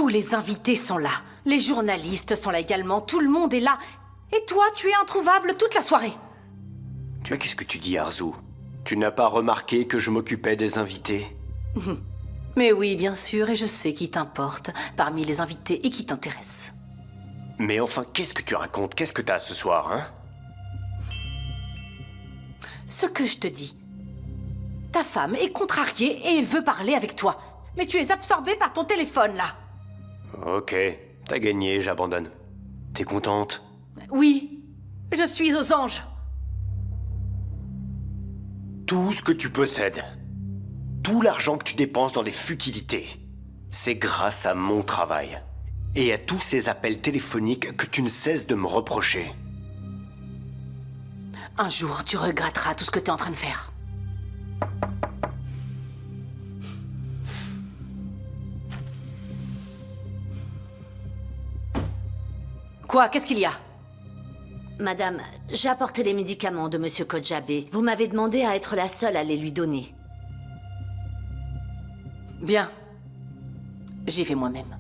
Tous les invités sont là. Les journalistes sont là également. Tout le monde est là. Et toi, tu es introuvable toute la soirée. Mais qu'est-ce que tu dis, Arzu? Tu n'as pas remarqué que je m'occupais des invités? Mais oui, bien sûr, et je sais qui t'importe parmi les invités et qui t'intéresse. Mais enfin, qu'est-ce que tu racontes? Qu'est-ce que t'as ce soir, hein? Ce que je te dis. Ta femme est contrariée et elle veut parler avec toi. Mais tu es absorbé par ton téléphone, là. Ok, t'as gagné, j'abandonne. T'es contente? Oui, je suis aux anges. Tout ce que tu possèdes, tout l'argent que tu dépenses dans les futilités, c'est grâce à mon travail. Et à tous ces appels téléphoniques que tu ne cesses de me reprocher. Un jour, tu regretteras tout ce que tu es en train de faire. Quoi? Qu'est-ce qu'il y a? Madame, j'ai apporté les médicaments de Monsieur Kodjabé. Vous m'avez demandé à être la seule à les lui donner. Bien. J'y vais moi-même.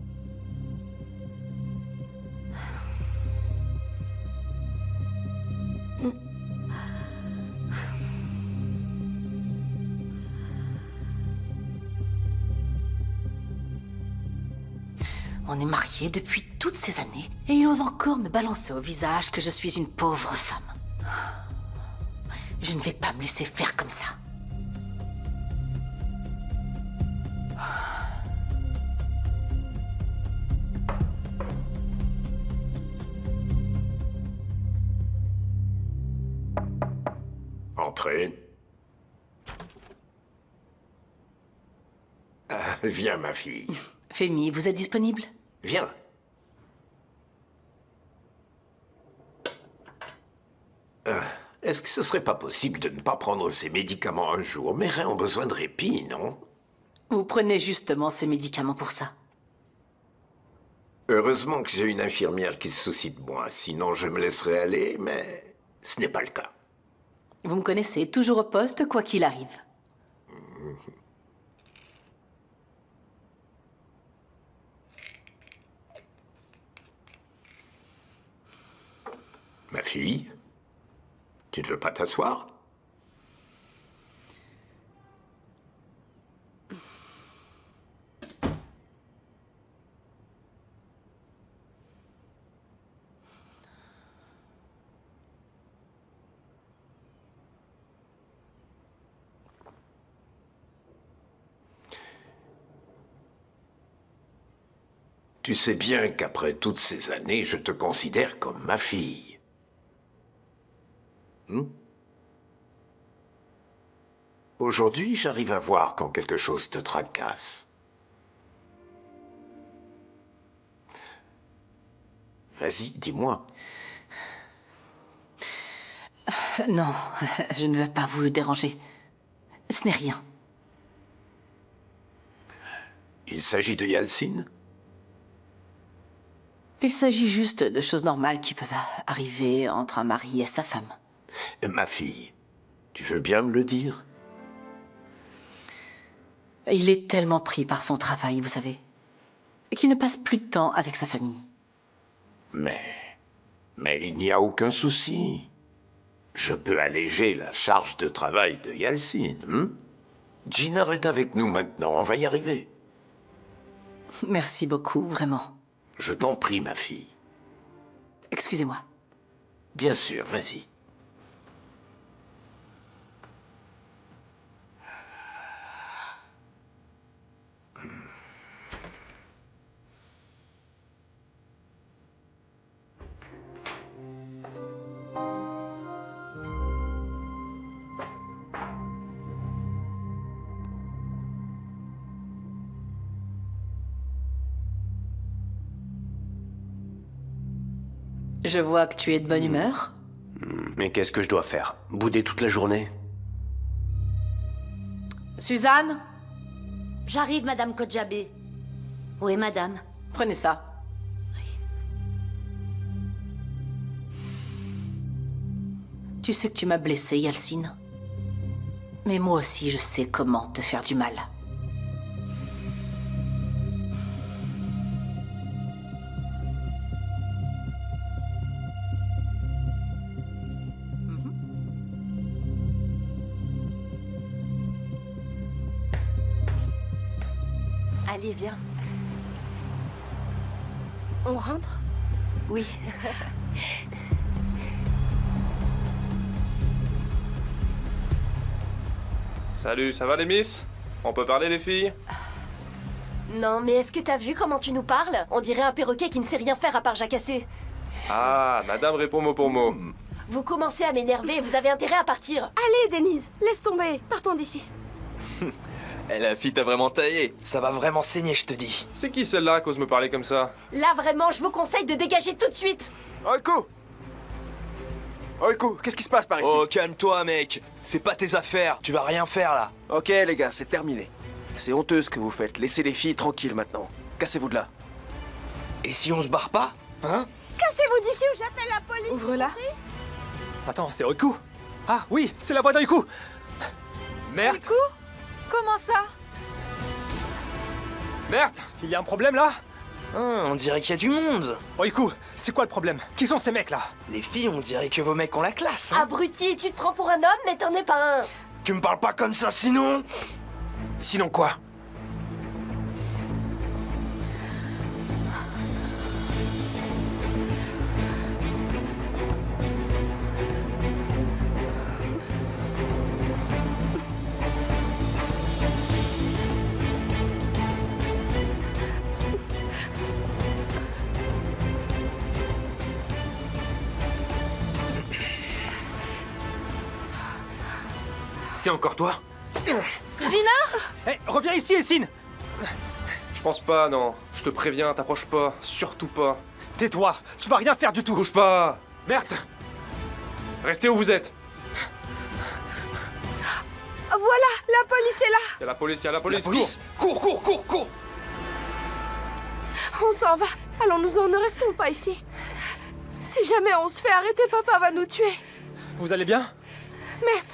On est mariés depuis toutes ces années, et il ose encore me balancer au visage que je suis une pauvre femme. Je ne vais pas me laisser faire comme ça. Entrez. Viens, ma fille. Fémi, vous êtes disponible? Viens. Est-ce que ce serait pas possible de ne pas prendre ces médicaments un jour? Mes reins ont besoin de répit, non? Vous prenez justement ces médicaments pour ça. Heureusement que j'ai une infirmière qui se soucie de moi, sinon je me laisserais aller, mais ce n'est pas le cas. Vous me connaissez, toujours au poste, quoi qu'il arrive. Ma fille, tu ne veux pas t'asseoir? Tu sais bien qu'après toutes ces années, je te considère comme ma fille. Aujourd'hui, j'arrive à voir quand quelque chose te tracasse. Vas-y, dis-moi. Non, je ne veux pas vous déranger. Ce n'est rien. Il s'agit de Yalcine? Il s'agit juste de choses normales qui peuvent arriver entre un mari et sa femme. Ma fille, tu veux bien me le dire? Il est tellement pris par son travail, vous savez, qu'il ne passe plus de temps avec sa famille. Mais il n'y a aucun souci. Je peux alléger la charge de travail de Yalcine. Gina est avec nous maintenant, on va y arriver. Merci beaucoup, vraiment. Je t'en prie, ma fille. Excusez-moi. Bien sûr, vas-y. Je vois que tu es de bonne humeur. Mais qu'est-ce que je dois faire? Bouder toute la journée? Suzanne, J'arrive, Madame Kodjabé. Oui, Madame. prenez ça. Tu sais que tu m'as blessée, Yalcine. Mais moi aussi, je sais comment te faire du mal. Allez, viens. On rentre? Oui. Salut, ça va les miss? On peut parler les filles? Non, mais est-ce que t'as vu comment tu nous parles? On dirait un perroquet qui ne sait rien faire à part jacasser. Ah, madame répond mot pour mot. Vous commencez à m'énerver, vous avez intérêt à partir. Allez, Denise, laisse tomber. Partons d'ici. Eh, la fille t'a vraiment taillé. Ça va vraiment saigner, je te dis. C'est qui celle-là qui ose me parler comme ça? Là, vraiment, je vous conseille de dégager tout de suite. Oiku! Oiku, qu'est-ce qui se passe par ici? Oh, calme-toi, mec. C'est pas tes affaires. Tu vas rien faire, là. Ok, les gars, c'est terminé. C'est honteux ce que vous faites. Laissez les filles tranquilles maintenant. Cassez-vous de là. Et si on se barre pas? Hein? Cassez-vous d'ici ou j'appelle la police. Ouvre-la. Attends, c'est Oiku. Ah oui, c'est la voix d'Oiku. Merde. Oiku? Comment ça? Merde. Il y a un problème là? Hein, on dirait qu'il y a du monde. Oiku, c'est quoi le problème? Qui sont ces mecs là? Les filles, on dirait que vos mecs ont la classe. Hein? Abruti, tu te prends pour un homme, mais t'en es pas un. Tu me parles pas comme ça, sinon... Sinon quoi? C'est encore toi? Hé, reviens ici, Essine. Je pense pas, non. Je te préviens, t'approches pas. Surtout pas. Tais-toi, tu vas rien faire du tout. Bouge pas! Merde! Restez où vous êtes! Voilà, la police est là. Y'a la police, y'a la police! La police? Cours, cours, cours, cours! On s'en va. Allons-nous-en, ne restons pas ici. Si jamais on se fait arrêter, papa va nous tuer. Vous allez bien? Merde.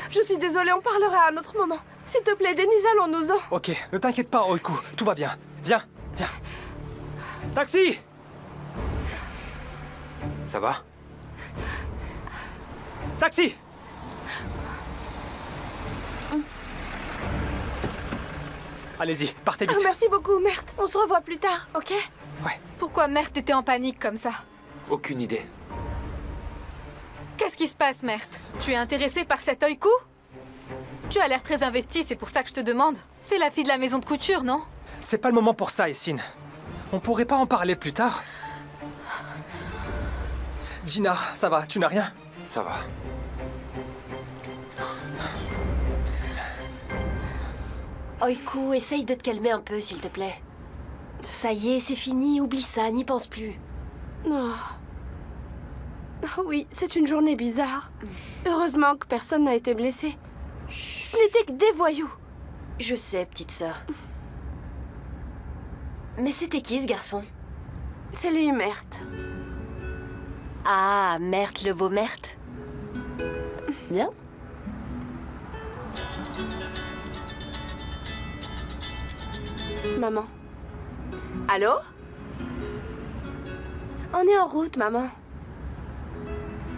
Je suis désolée, on parlera à un autre moment. S'il te plaît, Denise, allons-nous-en. Ok, ne t'inquiète pas, Oiku, tout va bien. Viens, viens. Taxi! Ça va? Taxi! Allez-y, partez Ah, vite. merci beaucoup, merde. On se revoit plus tard, ok? Ouais. Pourquoi Merde était en panique comme ça? Aucune idée. Qu'est-ce qui se passe, Merde? Tu es intéressé par cet Oiku? Tu as l'air très investi, c'est pour ça que je te demande. C'est la fille de la maison de couture, non? C'est pas le moment pour ça, Essine. On pourrait pas en parler plus tard? Jinar, ça va, tu n'as rien? Ça va. Oiku, essaye de te calmer un peu, s'il te plaît. Ça y est, c'est fini, oublie ça, n'y pense plus. Oh. Ah oui, c'est une journée bizarre. Heureusement que personne n'a été blessé. Ce n'était que des voyous. Je sais, petite sœur. Mais c'était qui, ce garçon? C'est lui, Merde. Ah, Merde, le beau Merde. Bien. Maman. Allô? On est en route, maman.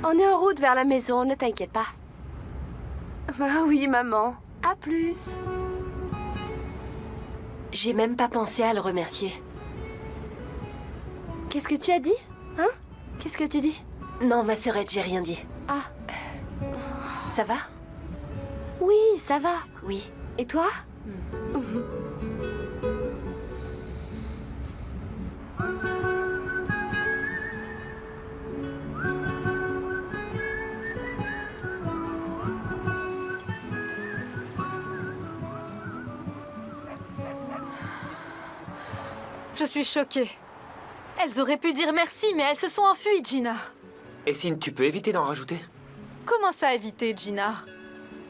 On est en route vers la maison, ne t'inquiète pas. Ah oui, maman. À plus. J'ai même pas pensé à le remercier. Qu'est-ce que tu as dit? Hein? Qu'est-ce que tu dis? Non, ma sœurette, j'ai rien dit. Ah, Ça va? oui, ça va. Oui. Et toi? Je suis choquée. Elles auraient pu dire merci, mais elles se sont enfuies, Jinar. Essine, tu peux éviter d'en rajouter? Comment ça éviter, Jinar?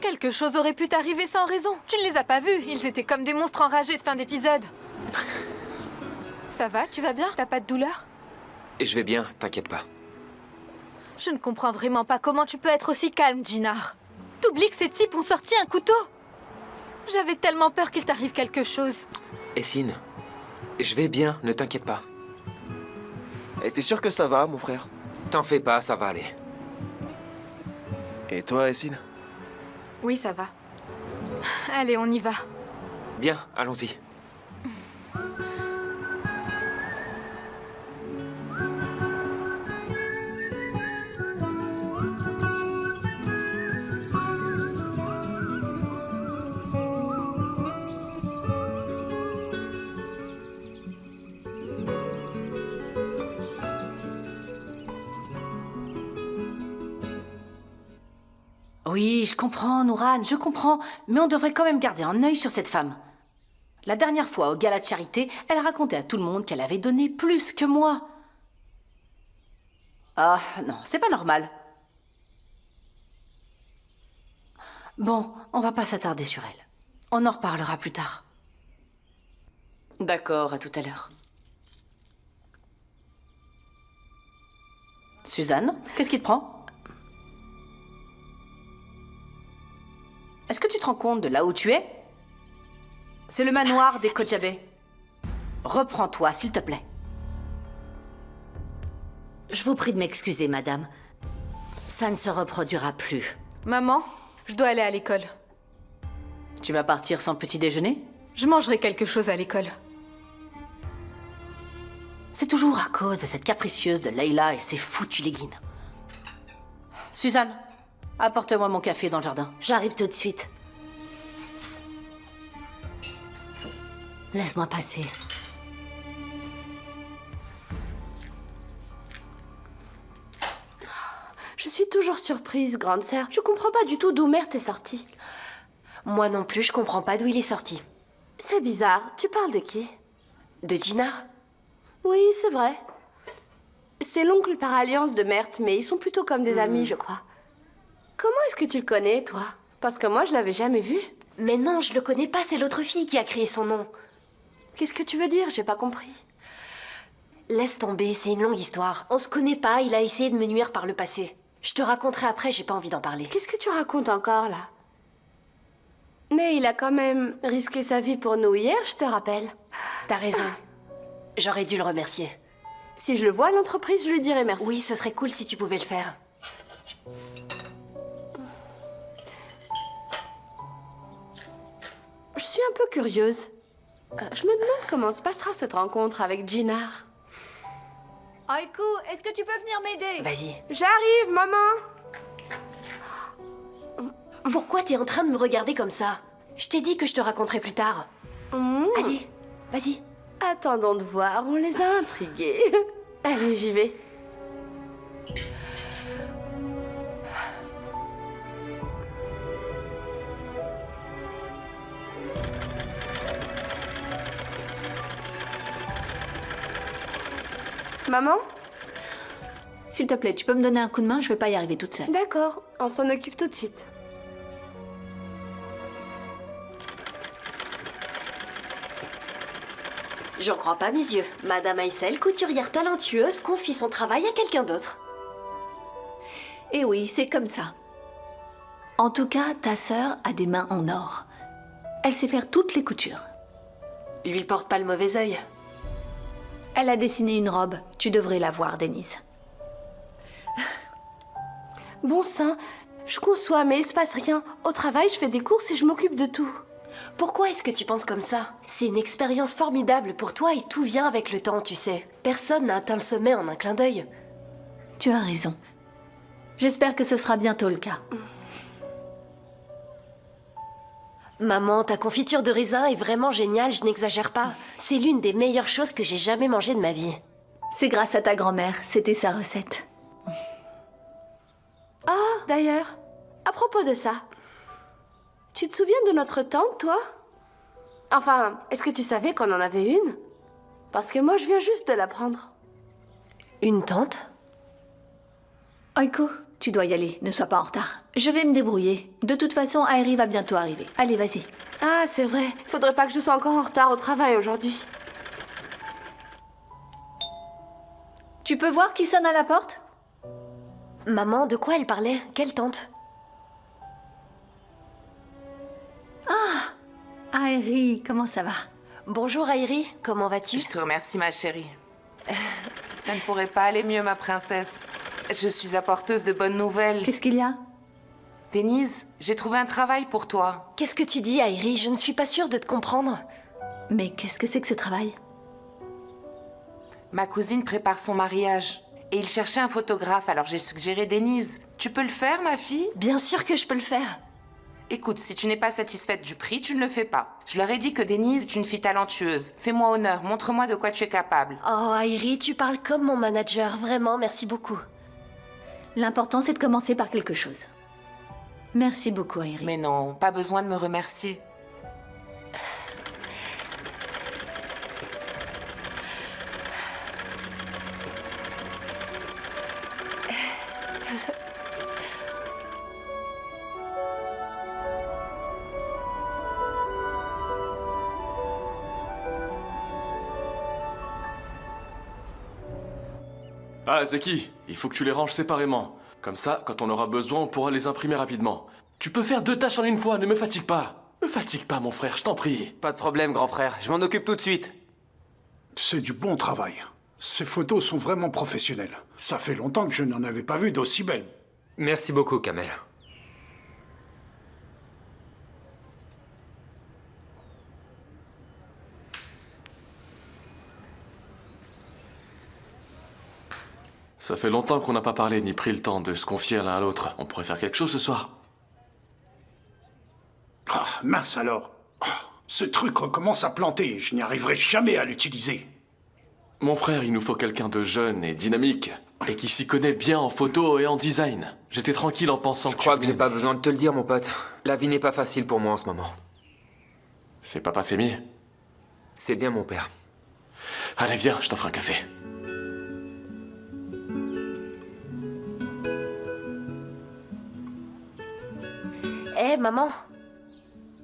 Quelque chose aurait pu t'arriver sans raison. Tu ne les as pas vus, ils étaient comme des monstres enragés de fin d'épisode. Ça va, tu vas bien? T'as pas de douleur? Je vais bien, t'inquiète pas. Je ne comprends vraiment pas comment tu peux être aussi calme, Jinar. T'oublies que ces types ont sorti un couteau? J'avais tellement peur qu'il t'arrive quelque chose. Essine, je vais bien, ne t'inquiète pas. Et t'es sûr que ça va, mon frère? T'en fais pas, ça va aller. Et toi, Essine? Oui, ça va. Allez, on y va. Bien, allons-y. Oui, je comprends, Nouran, je comprends. Mais on devrait quand même garder un œil sur cette femme. La dernière fois, au gala de charité, elle racontait à tout le monde qu'elle avait donné plus que moi. Ah, non, c'est pas normal. Bon, on va pas s'attarder sur elle. On en reparlera plus tard. D'accord, à tout à l'heure. Suzanne, qu'est-ce qui te prend ? Est-ce que tu te rends compte de là où tu es ? C'est le manoir des Kojabé. Reprends-toi, s'il te plaît. Je vous prie de m'excuser, madame. Ça ne se reproduira plus. Maman, je dois aller à l'école. Tu vas partir sans petit déjeuner ? Je mangerai quelque chose à l'école. C'est toujours à cause de cette capricieuse de Leila et ses foutues leggings. Suzanne, apporte-moi mon café dans le jardin. J'arrive tout de suite. Laisse-moi passer. Je suis toujours surprise, grande sœur. Je comprends pas du tout d'où Mert est sorti. Moi non plus, je comprends pas d'où il est sorti. C'est bizarre. Tu parles de qui? De Jinar? Oui, c'est vrai. C'est l'oncle par alliance de Mert, mais ils sont plutôt comme des amis, je crois. Comment est-ce que tu le connais, toi? Parce que moi, je l'avais jamais vu. Mais non, je le connais pas, c'est l'autre fille qui a créé son nom. Qu'est-ce que tu veux dire? J'ai pas compris. Laisse tomber, c'est une longue histoire. On se connaît pas, il a essayé de me nuire par le passé. Je te raconterai après, j'ai pas envie d'en parler. Qu'est-ce que tu racontes encore, là? Mais il a quand même risqué sa vie pour nous hier, je te rappelle. T'as raison. J'aurais dû le remercier. Si je le vois à l'entreprise, je lui dirai merci. Oui, ce serait cool si tu pouvais le faire. Je suis un peu curieuse. Je me demande comment se passera cette rencontre avec Jinar. Oiku, est-ce que tu peux venir m'aider? Vas-y. J'arrive, maman! Pourquoi t'es en train de me regarder comme ça? Je t'ai dit que je te raconterai plus tard. Allez, vas-y. Attendons de voir, on les a intrigués. Allez, j'y vais. Maman? S'il te plaît, tu peux me donner un coup de main? Je vais pas y arriver toute seule. D'accord, on s'en occupe tout de suite. J'en crois pas mes yeux. Madame Aïssel, couturière talentueuse, confie son travail à quelqu'un d'autre. Eh oui, c'est comme ça. En tout cas, ta sœur a des mains en or. Elle sait faire toutes les coutures. Lui porte pas le mauvais œil. Elle a dessiné une robe. Tu devrais la voir, Denise. Bon sang, je conçois, mais il se passe rien. Au travail, je fais des courses et je m'occupe de tout. Pourquoi est-ce que tu penses comme ça? C'est une expérience formidable pour toi et tout vient avec le temps, tu sais. Personne n'a atteint le sommet en un clin d'œil. Tu as raison. J'espère que ce sera bientôt le cas. Maman, ta confiture de raisin est vraiment géniale, je n'exagère pas. C'est l'une des meilleures choses que j'ai jamais mangées de ma vie. C'est grâce à ta grand-mère, c'était sa recette. Ah, d'ailleurs, à propos de ça, tu te souviens de notre tante, toi? Enfin, est-ce que tu savais qu'on en avait une? Parce que moi, je viens juste de l'apprendre. Une tante? Oiku, tu dois y aller, ne sois pas en retard. Je vais me débrouiller. De toute façon, Airi va bientôt arriver. Allez, vas-y. Ah, c'est vrai. Faudrait pas que je sois encore en retard au travail aujourd'hui. Tu peux voir qui sonne à la porte? Maman, de quoi elle parlait? Quelle tante? Ah, Airi, comment ça va? Bonjour Airi, comment vas-tu? Je te remercie ma chérie. Ça ne pourrait pas aller mieux ma princesse. Je suis apporteuse de bonnes nouvelles. Qu'est-ce qu'il y a? Denise, j'ai trouvé un travail pour toi. Qu'est-ce que tu dis Airi? Je ne suis pas sûre de te comprendre. Mais qu'est-ce que c'est que ce travail? Ma cousine prépare son mariage. Et il cherchait un photographe, alors j'ai suggéré Denise. Tu peux le faire, ma fille? Bien sûr que je peux le faire. Écoute, si tu n'es pas satisfaite du prix, tu ne le fais pas. Je leur ai dit que Denise est une fille talentueuse. Fais-moi honneur, montre-moi de quoi tu es capable. Oh, Airi, tu parles comme mon manager. Vraiment, merci beaucoup. L'important, c'est de commencer par quelque chose. Merci beaucoup, Airi. Mais non, pas besoin de me remercier. Ah, Zeki, il faut que tu les ranges séparément. Comme ça, quand on aura besoin, on pourra les imprimer rapidement. Tu peux faire 2 tâches en une fois, ne me fatigue pas. Me fatigue pas, mon frère, je t'en prie. Pas de problème, grand frère. Je m'en occupe tout de suite. C'est du bon travail. Ces photos sont vraiment professionnelles. Ça fait longtemps que je n'en avais pas vu d'aussi belles. Merci beaucoup, Kamel. Ça fait longtemps qu'on n'a pas parlé ni pris le temps de se confier l'un à l'autre. On pourrait faire quelque chose ce soir. Ah, mince alors. Ah, ce truc recommence à planter. Je n'y arriverai jamais à l'utiliser. Mon frère, il nous faut quelqu'un de jeune et dynamique. Et qui s'y connaît bien en photo et en design. J'étais tranquille en pensant Je crois que j'ai pas besoin de te le dire, mon pote. La vie n'est pas facile pour moi en ce moment. C'est Papa Femi? C'est bien mon père. Allez, viens, je t'offre un café. Hé, maman.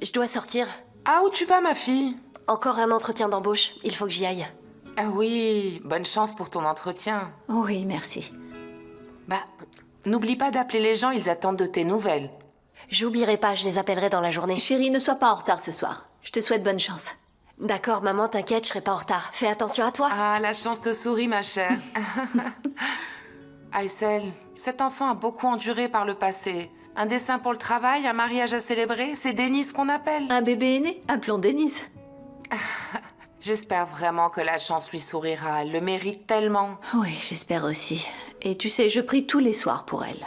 Je dois sortir. Ah, où tu vas, ma fille? Encore un entretien d'embauche. Il faut que j'y aille. Ah oui, bonne chance pour ton entretien. Oui, merci. Bah, n'oublie pas d'appeler les gens, ils attendent de tes nouvelles. J'oublierai pas, je les appellerai dans la journée. Chérie, ne sois pas en retard ce soir. Je te souhaite bonne chance. D'accord, maman, t'inquiète, je serai pas en retard. Fais attention à toi. Ah, la chance te sourit, ma chère. Aïssel, cet enfant a beaucoup enduré par le passé. Un dessin pour le travail, un mariage à célébrer, c'est Denise qu'on appelle. Un bébé est né, appelons Denise. J'espère vraiment que la chance lui sourira. Elle le mérite tellement. Oui, j'espère aussi. Et tu sais, je prie tous les soirs pour elle.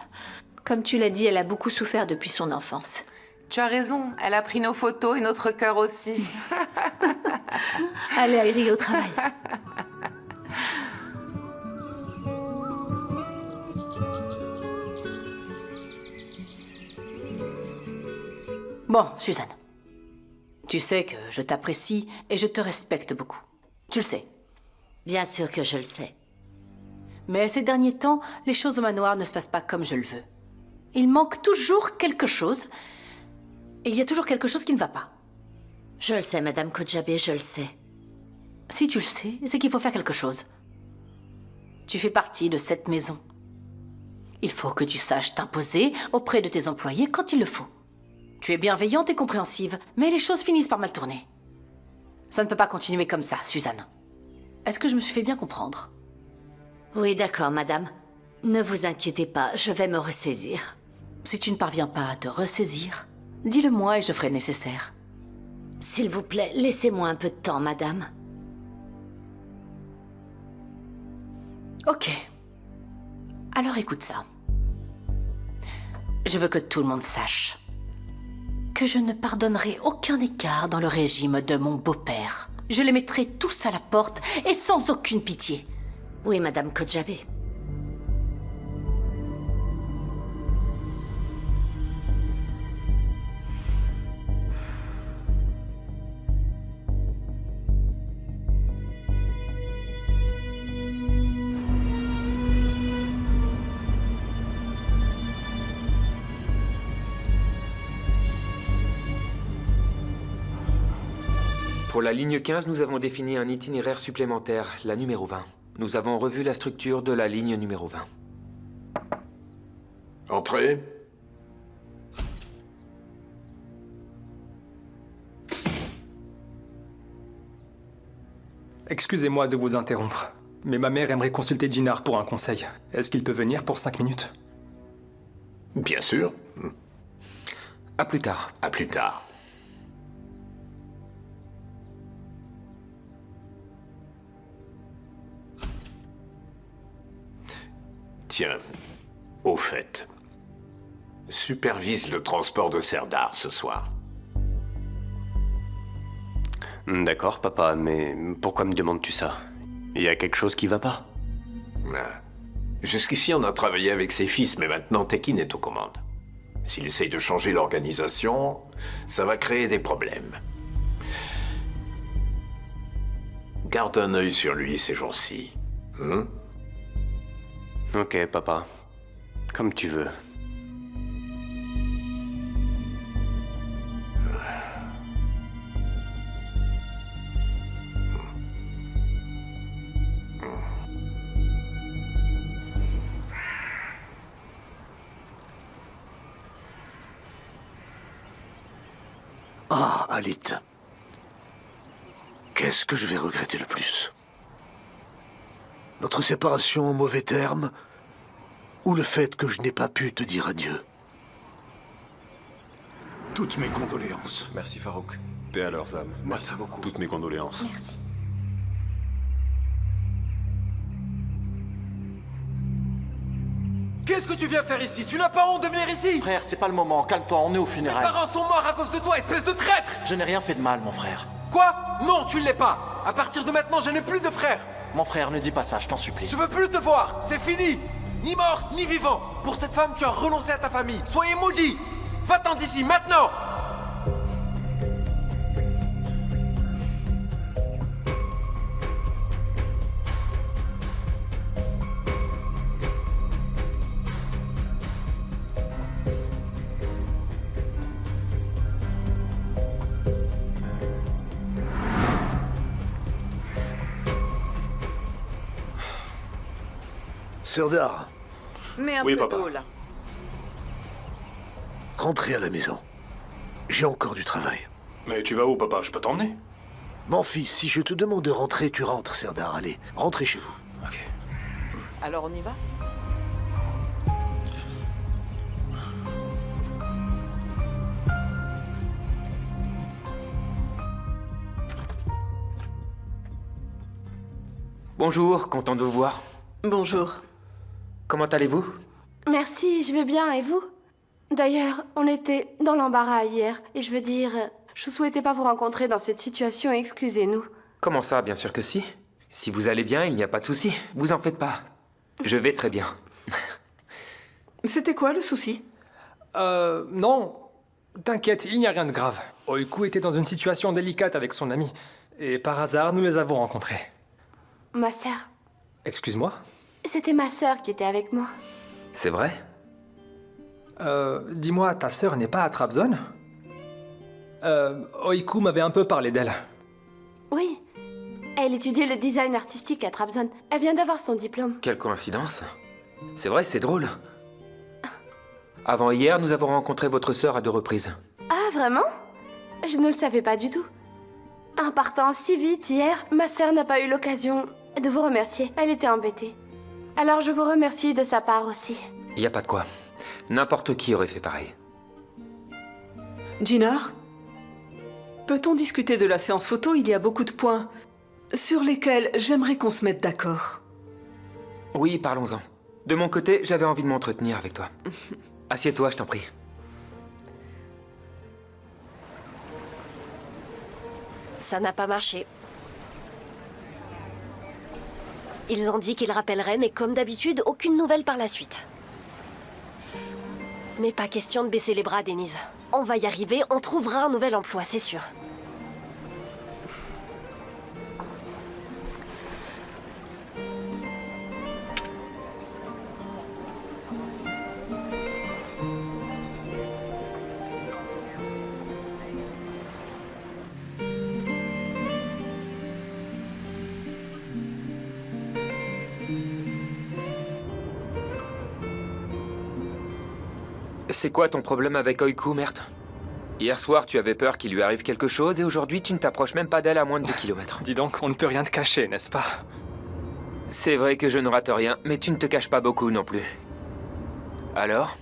Comme tu l'as dit, elle a beaucoup souffert depuis son enfance. Tu as raison, elle a pris nos photos et notre cœur aussi. Allez, Airi, au travail. Bon, Suzanne. Tu sais que je t'apprécie et je te respecte beaucoup. Tu le sais. Bien sûr que je le sais. Mais ces derniers temps, les choses au manoir ne se passent pas comme je le veux. Il manque toujours quelque chose. Et il y a toujours quelque chose qui ne va pas. Je le sais, Madame Kojabe, je le sais. Si tu le sais, c'est qu'il faut faire quelque chose. Tu fais partie de cette maison. Il faut que tu saches t'imposer auprès de tes employés quand il le faut. Tu es bienveillante et compréhensive, mais les choses finissent par mal tourner. Ça ne peut pas continuer comme ça, Suzanne. Est-ce que je me suis fait bien comprendre? Oui, d'accord, madame. Ne vous inquiétez pas, je vais me ressaisir. Si tu ne parviens pas à te ressaisir, dis-le-moi et je ferai le nécessaire. S'il vous plaît, laissez-moi un peu de temps, madame. Ok. Alors écoute ça. Je veux que tout le monde sache que je ne pardonnerai aucun écart dans le régime de mon beau-père. Je les mettrai tous à la porte et sans aucune pitié. Oui, Madame Kojabe. Pour la ligne 15, nous avons défini un itinéraire supplémentaire, la numéro 20. Nous avons revu la structure de la ligne numéro 20. Entrez. Excusez-moi de vous interrompre, mais ma mère aimerait consulter Jinar pour un conseil. Est-ce qu'il peut venir pour 5 minutes? Bien sûr. À plus tard. À plus tard. Tiens, au fait, supervise le transport de Serdar ce soir. D'accord, papa, mais pourquoi me demandes-tu ça? Il y a quelque chose qui va pas? Ah. Jusqu'ici, on a travaillé avec ses fils, mais maintenant Tekin est aux commandes. S'il essaye de changer l'organisation, ça va créer des problèmes. Garde un œil sur lui ces jours-ci. Ok, papa. Comme tu veux. Ah, Alit. Qu'est-ce que je vais regretter le plus? Notre séparation en mauvais termes ou le fait que je n'ai pas pu te dire adieu? Toutes mes condoléances. Merci Farouk. Paix à leurs âmes. Merci beaucoup. Toutes mes condoléances. Merci. Qu'est-ce que tu viens faire ici? Tu n'as pas honte de venir ici? Frère, c'est pas le moment. Calme-toi, on est aux Mes funérailles. parents sont morts à cause de toi, espèce de traître! Je n'ai rien fait de mal, mon frère. Quoi? Non, tu ne l'es pas. À partir de maintenant, je n'ai plus de frère. Mon frère, ne dis pas ça, je t'en supplie. Je veux plus te voir. C'est fini. Ni mort, ni vivant. Pour cette femme, tu as renoncé à ta famille. Soyez maudits. Va-t'en d'ici, maintenant! Serdar, Mais un Oui, peu papa. tôt, là. rentrez à la maison. J'ai encore du travail. Mais tu vas où, papa? Je peux t'emmener? Mon fils, si je te demande de rentrer, tu rentres, Serdar. Allez, rentrez chez vous. Alors on y va? Bonjour, content de vous voir. Bonjour. Comment allez-vous? Merci, je vais bien, et vous? D'ailleurs, on était dans l'embarras hier, et je veux dire, je souhaitais pas vous rencontrer dans cette situation, excusez-nous. Comment ça? Bien sûr que si. Si vous allez bien, il n'y a pas de souci. Vous en faites pas. Je vais très bien. C'était quoi le souci? Non. T'inquiète, il n'y a rien de grave. Oiku était dans une situation délicate avec son ami. Et par hasard, nous les avons rencontrés. Ma sœur. Excuse-moi? C'était ma sœur qui était avec moi. C'est vrai? Dis-moi, ta sœur n'est pas à Trabzon? Oiku m'avait un peu parlé d'elle. Oui. Elle étudiait le design artistique à Trabzon. Elle vient d'avoir son diplôme. Quelle coïncidence. C'est vrai, c'est drôle. Avant hier, nous avons rencontré votre sœur à 2 reprises. Ah, vraiment? Je ne le savais pas du tout. En partant si vite hier, ma sœur n'a pas eu l'occasion de vous remercier. Elle était embêtée. Alors je vous remercie de sa part aussi. Il n'y a pas de quoi. N'importe qui aurait fait pareil. Jinar, peut-on discuter de la séance photo? Il y a beaucoup de points sur lesquels j'aimerais qu'on se mette d'accord. Oui, parlons-en. De mon côté, j'avais envie de m'entretenir avec toi. Assieds-toi, je t'en prie. Ça n'a pas marché. Ils ont dit qu'ils rappelleraient, mais comme d'habitude, aucune nouvelle par la suite. Mais pas question de baisser les bras, Denise. On va y arriver, on trouvera un nouvel emploi, c'est sûr. C'est quoi ton problème avec Oiku, Mert? Hier soir, tu avais peur qu'il lui arrive quelque chose et aujourd'hui, tu ne t'approches même pas d'elle à moins de 2 kilomètres. Dis donc, on ne peut rien te cacher, n'est-ce pas? C'est vrai que je ne rate rien, mais tu ne te caches pas beaucoup non plus. Alors?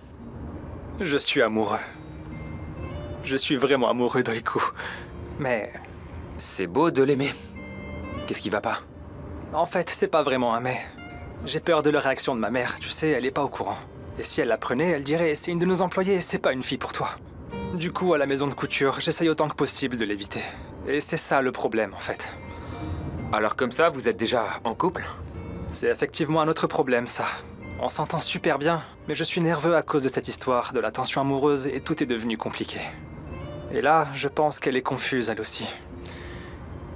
Je suis amoureux. Je suis vraiment amoureux d'Oiku. Mais... C'est beau de l'aimer. Qu'est-ce qui va pas? En fait, c'est pas vraiment un mais. J'ai peur de la réaction de ma mère, tu sais, elle est pas au courant. Et si elle l'apprenait, elle dirait « c'est une de nos employées, c'est pas une fille pour toi ». Du coup, à la maison de couture, j'essaye autant que possible de l'éviter. Et c'est ça le problème, en fait. Alors comme ça, vous êtes déjà en couple? C'est effectivement un autre problème, ça. On s'entend super bien, mais je suis nerveux à cause de cette histoire, de la tension amoureuse, et tout est devenu compliqué. Et là, je pense qu'elle est confuse, elle aussi.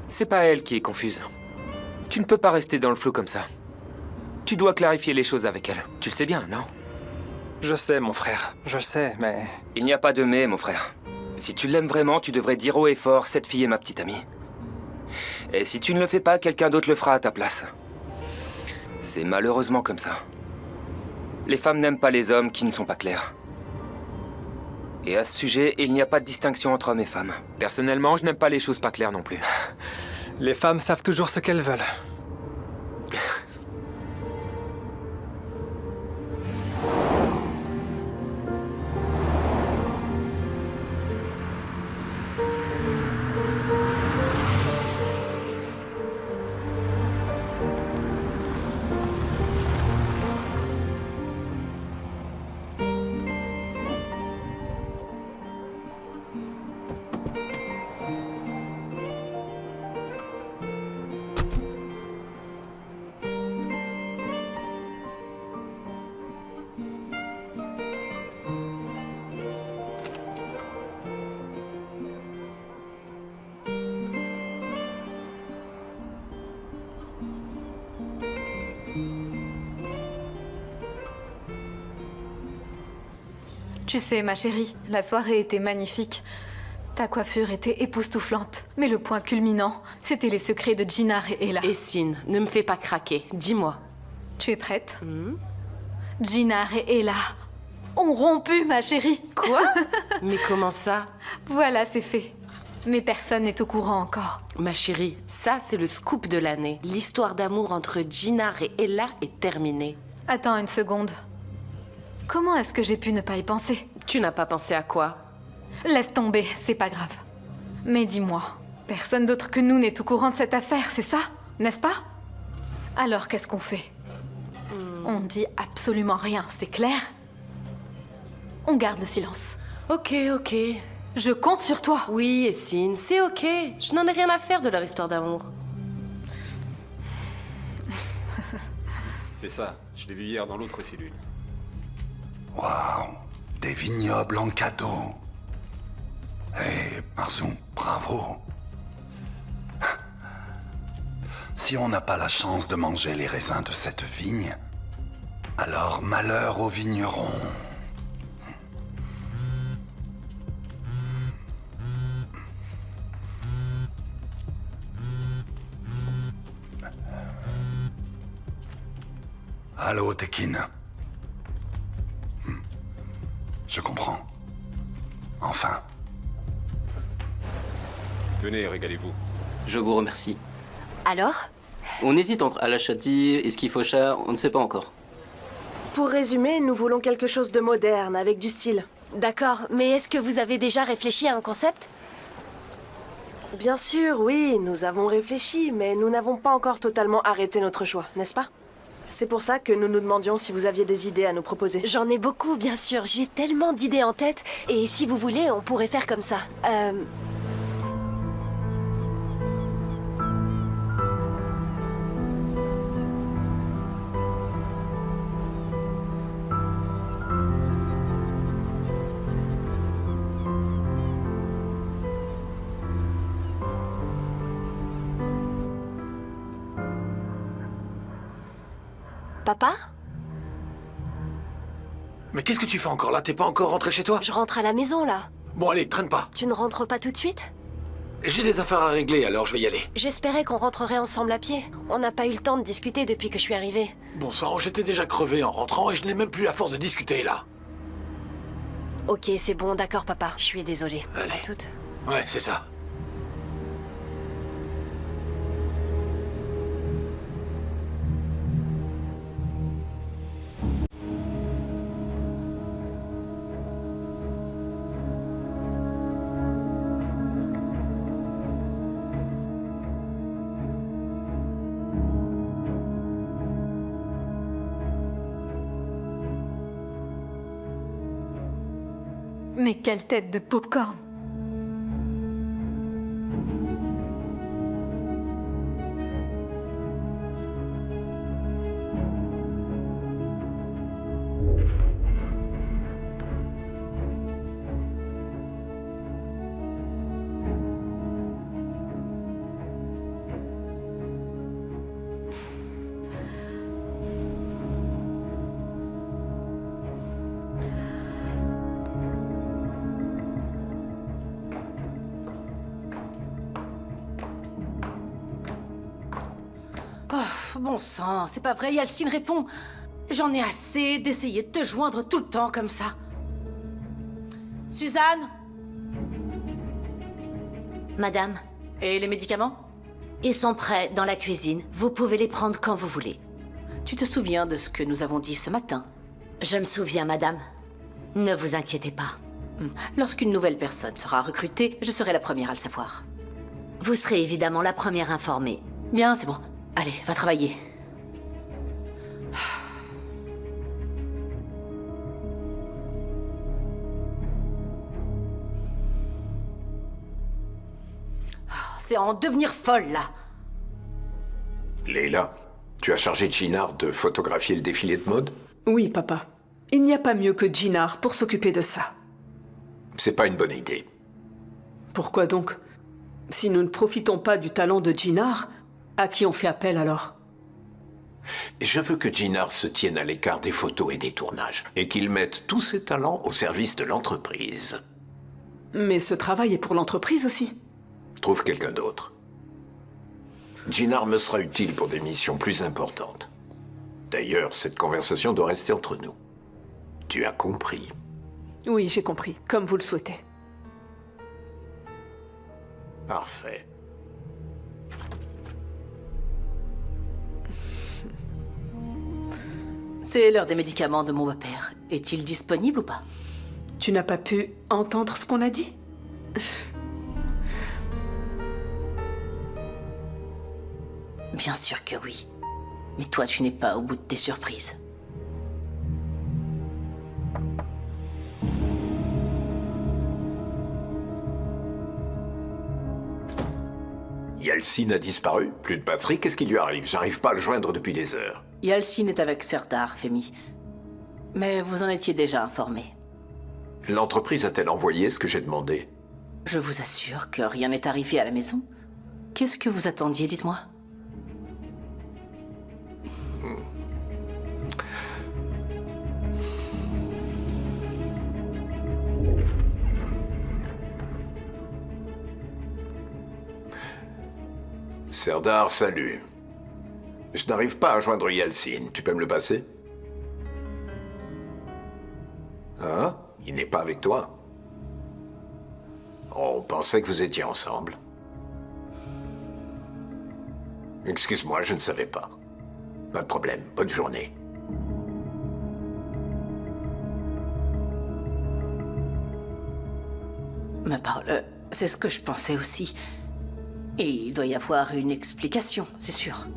C'est pas elle qui est confuse. Tu ne peux pas rester dans le flou comme ça. Tu dois clarifier les choses avec elle. Tu le sais bien, non? Je sais, mon frère. Je sais, mais... Il n'y a pas de mais, mon frère. Si tu l'aimes vraiment, tu devrais dire haut et fort, cette fille est ma petite amie. Et si tu ne le fais pas, quelqu'un d'autre le fera à ta place. C'est malheureusement comme ça. Les femmes n'aiment pas les hommes qui ne sont pas clairs. Et à ce sujet, il n'y a pas de distinction entre hommes et femmes. Personnellement, je n'aime pas les choses pas claires non plus. Les femmes savent toujours ce qu'elles veulent. Tu sais, ma chérie, la soirée était magnifique. Ta coiffure était époustouflante. Mais le point culminant, c'était les secrets de Gina et Ella. Essine, ne me fais pas craquer. Dis-moi. Tu es prête? Gina et Ella ont rompu, ma chérie. Quoi? Mais comment ça? Voilà, c'est fait. Mais personne n'est au courant encore. Ma chérie, ça c'est le scoop de l'année. L'histoire d'amour entre Gina et Ella est terminée. Attends une seconde. Comment est-ce que j'ai pu ne pas y penser? Tu n'as pas pensé à quoi? Laisse tomber, c'est pas grave. Mais dis-moi, personne d'autre que nous n'est au courant de cette affaire, c'est ça? N'est-ce pas? Alors qu'est-ce qu'on fait? On dit absolument rien, c'est clair? On garde le silence. Ok, ok. Je compte sur toi. Oui, Essine, c'est ok. Je n'en ai rien à faire de leur histoire d'amour. C'est ça, je l'ai vu hier dans l'autre cellule. Waouh, des vignobles en cadeau. Hé, Marson, bravo. Si on n'a pas la chance de manger les raisins de cette vigne, alors malheur aux vignerons. Allô, Tekin. Je comprends. Enfin. Tenez, régalez-vous. Je vous remercie. Alors? On hésite entre Alashati et Skifocha, on ne sait pas encore. Pour résumer, nous voulons quelque chose de moderne, avec du style. D'accord, mais est-ce que vous avez déjà réfléchi à un concept? Bien sûr, oui, nous avons réfléchi, mais nous n'avons pas encore totalement arrêté notre choix, n'est-ce pas? C'est pour ça que nous nous demandions si vous aviez des idées à nous proposer. J'en ai beaucoup, bien sûr. J'ai tellement d'idées en tête. Et si vous voulez, on pourrait faire comme ça. Papa? Mais qu'est-ce que tu fais encore là? T'es pas encore rentré chez toi? Je rentre à la maison, là. Bon, allez, traîne pas. Tu ne rentres pas tout de suite? J'ai des affaires à régler, alors je vais y aller. J'espérais qu'on rentrerait ensemble à pied. On n'a pas eu le temps de discuter depuis que je suis arrivée. Bon sang, j'étais déjà crevé en rentrant et je n'ai même plus la force de discuter, là. Ok, c'est bon, d'accord, papa. Je suis désolée. Allez. À toutes. Ouais, c'est ça. Mais quelle tête de popcorn! Oh, bon sang, c'est pas vrai, Yalcine répond. J'en ai assez d'essayer de te joindre tout le temps comme ça. Suzanne? Madame? Et les médicaments? Ils sont prêts dans la cuisine. Vous pouvez les prendre quand vous voulez. Tu te souviens de ce que nous avons dit ce matin? Je me souviens, madame. Ne vous inquiétez pas. Lorsqu'une nouvelle personne sera recrutée, je serai la première à le savoir. Vous serez évidemment la première informée. Bien, c'est bon. Allez, va travailler. C'est à en devenir folle, là. Leila, tu as chargé Gennard de photographier le défilé de mode? Oui, papa. Il n'y a pas mieux que Gennard pour s'occuper de ça. C'est pas une bonne idée. Pourquoi donc? Si nous ne profitons pas du talent de Gennard, à qui on fait appel alors? Je veux que Gennard se tienne à l'écart des photos et des tournages, et qu'il mette tous ses talents au service de l'entreprise. Mais ce travail est pour l'entreprise aussi. Trouve quelqu'un d'autre. Gennard me sera utile pour des missions plus importantes. D'ailleurs, cette conversation doit rester entre nous. Tu as compris. Oui, j'ai compris, comme vous le souhaitez. Parfait. C'est l'heure des médicaments de mon beau-père. Est-il disponible ou pas? Tu n'as pas pu entendre ce qu'on a dit? Bien sûr que oui. Mais toi, tu n'es pas au bout de tes surprises. Yalcine a disparu. Plus de batterie, qu'est-ce qui lui arrive? J'arrive pas à le joindre depuis des heures. Yalcine est avec Serdar, Femi. Mais vous en étiez déjà informé. L'entreprise a-t-elle envoyé ce que j'ai demandé? Je vous assure que rien n'est arrivé à la maison. Qu'est-ce que vous attendiez, dites-moi? Serdar, salut. Je n'arrive pas à joindre Yalcine. Tu peux me le passer? Hein? Il n'est pas avec toi? On pensait que vous étiez ensemble. Excuse-moi, je ne savais pas. Pas de problème. Bonne journée. Ma parole, c'est ce que je pensais aussi. Et il doit y avoir une explication, c'est sûr.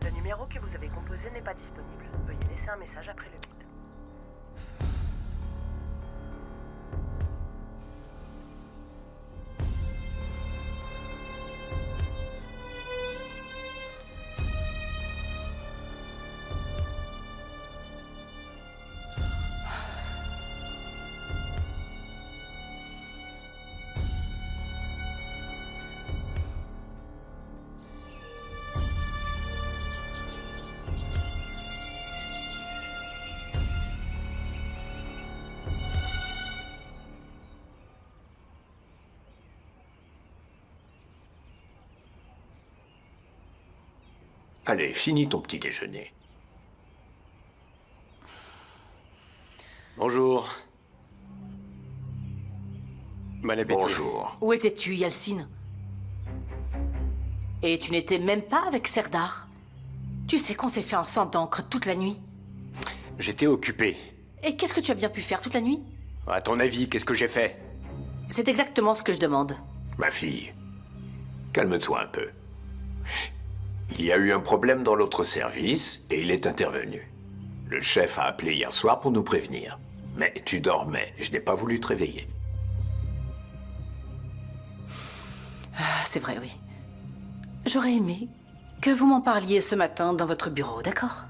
Le numéro que vous avez composé n'est pas disponible. Veuillez laisser un message après le bip. Allez, finis ton petit déjeuner. Bonjour. Bon appétit. Bonjour. Où étais-tu, Yalcine? Et tu n'étais même pas avec Serdar? Tu sais qu'on s'est fait un sang d'encre toute la nuit. J'étais occupé. Et qu'est-ce que tu as bien pu faire toute la nuit? À ton avis, qu'est-ce que j'ai fait? C'est exactement ce que je demande. Ma fille, calme-toi un peu. Il y a eu un problème dans l'autre service et il est intervenu. Le chef a appelé hier soir pour nous prévenir. Mais tu dormais, je n'ai pas voulu te réveiller. Ah, c'est vrai, oui. J'aurais aimé que vous m'en parliez ce matin dans votre bureau, d'accord?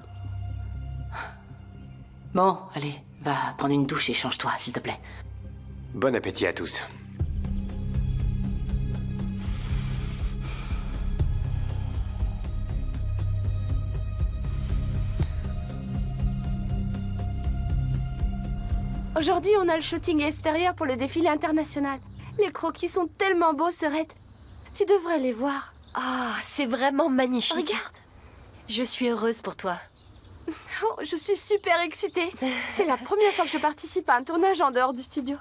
Bon, allez, va prendre une douche et change-toi, s'il te plaît. Bon appétit à tous. Aujourd'hui, on a le shooting extérieur pour le défilé international. Les croquis sont tellement beaux, Serette. Tu devrais les voir. Ah, c'est vraiment magnifique. Regarde. Je suis heureuse pour toi. Oh, je suis super excitée. C'est la première fois que je participe à un tournage en dehors du studio.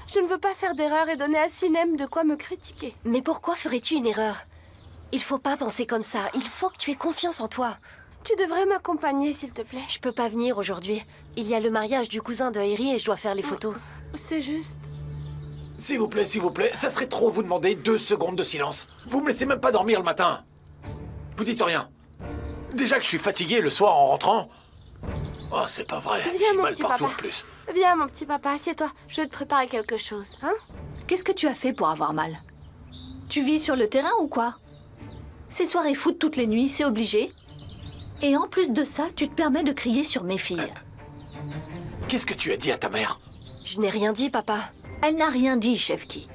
Je ne veux pas faire d'erreur et donner à Sinem de quoi me critiquer. Mais pourquoi ferais-tu une erreur? Il faut pas penser comme ça. Il faut que tu aies confiance en toi. Tu devrais m'accompagner, s'il te plaît. Je peux pas venir aujourd'hui. Il y a le mariage du cousin de Harry et je dois faire les photos. C'est juste... S'il vous plaît, ça serait trop vous demander 2 secondes de silence. Vous me laissez même pas dormir le matin. Vous dites rien. Déjà que je suis fatigué le soir en rentrant. Oh, c'est pas vrai. Viens, J'ai mon mal petit partout papa. en plus. Viens, mon petit papa, assieds-toi. Je vais te préparer quelque chose, hein? Qu'est-ce que tu as fait pour avoir mal? Tu vis sur le terrain ou quoi? Ces soirées foot toutes les nuits, c'est obligé. Et en plus de ça, tu te permets de crier sur mes filles. Qu'est-ce que tu as dit à ta mère? Je n'ai rien dit, papa. Elle n'a rien dit, Chefki.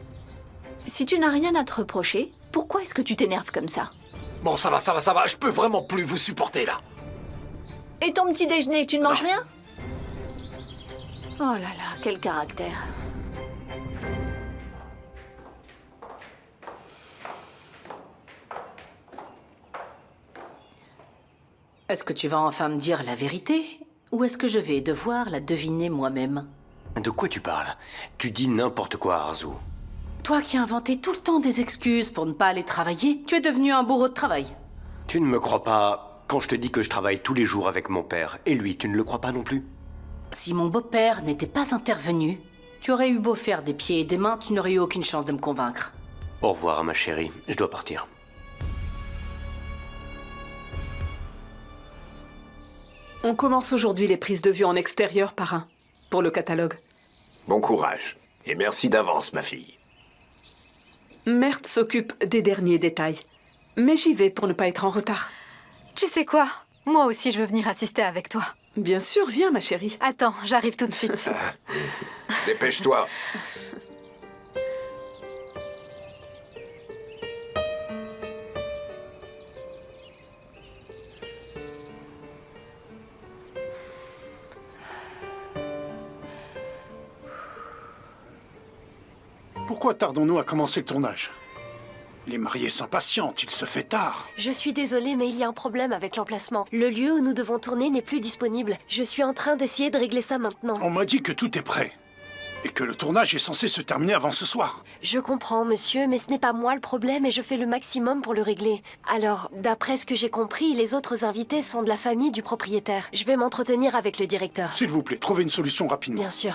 Si tu n'as rien à te reprocher, pourquoi est-ce que tu t'énerves comme ça? Bon, ça va. Je peux vraiment plus vous supporter, là. Et ton petit déjeuner, tu ne manges rien? Oh là là, quel caractère. Est-ce que tu vas enfin me dire la vérité? Ou est-ce que je vais devoir la deviner moi-même? De quoi tu parles? Tu dis n'importe quoi, Arzu. Toi qui as inventé tout le temps des excuses pour ne pas aller travailler, tu es devenu un bourreau de travail. Tu ne me crois pas quand je te dis que je travaille tous les jours avec mon père. Et lui, tu ne le crois pas non plus? Si mon beau-père n'était pas intervenu, tu aurais eu beau faire des pieds et des mains, tu n'aurais eu aucune chance de me convaincre. Au revoir, ma chérie. Je dois partir. On commence aujourd'hui les prises de vue en extérieur, parrain, pour le catalogue. Bon courage. Et merci d'avance, ma fille. Mert s'occupe des derniers détails. Mais j'y vais pour ne pas être en retard. Tu sais quoi? Moi aussi, je veux venir assister avec toi. Bien sûr, viens, ma chérie. Attends, j'arrive tout de suite. Dépêche-toi. Pourquoi tardons-nous à commencer le tournage? Les mariés s'impatientent, il se fait tard. Je suis désolée, mais il y a un problème avec l'emplacement. Le lieu où nous devons tourner n'est plus disponible. Je suis en train d'essayer de régler ça maintenant. On m'a dit que tout est prêt. Et que le tournage est censé se terminer avant ce soir. Je comprends, monsieur, mais ce n'est pas moi le problème et je fais le maximum pour le régler. Alors, d'après ce que j'ai compris, les autres invités sont de la famille du propriétaire. Je vais m'entretenir avec le directeur. S'il vous plaît, trouvez une solution rapidement. Bien sûr.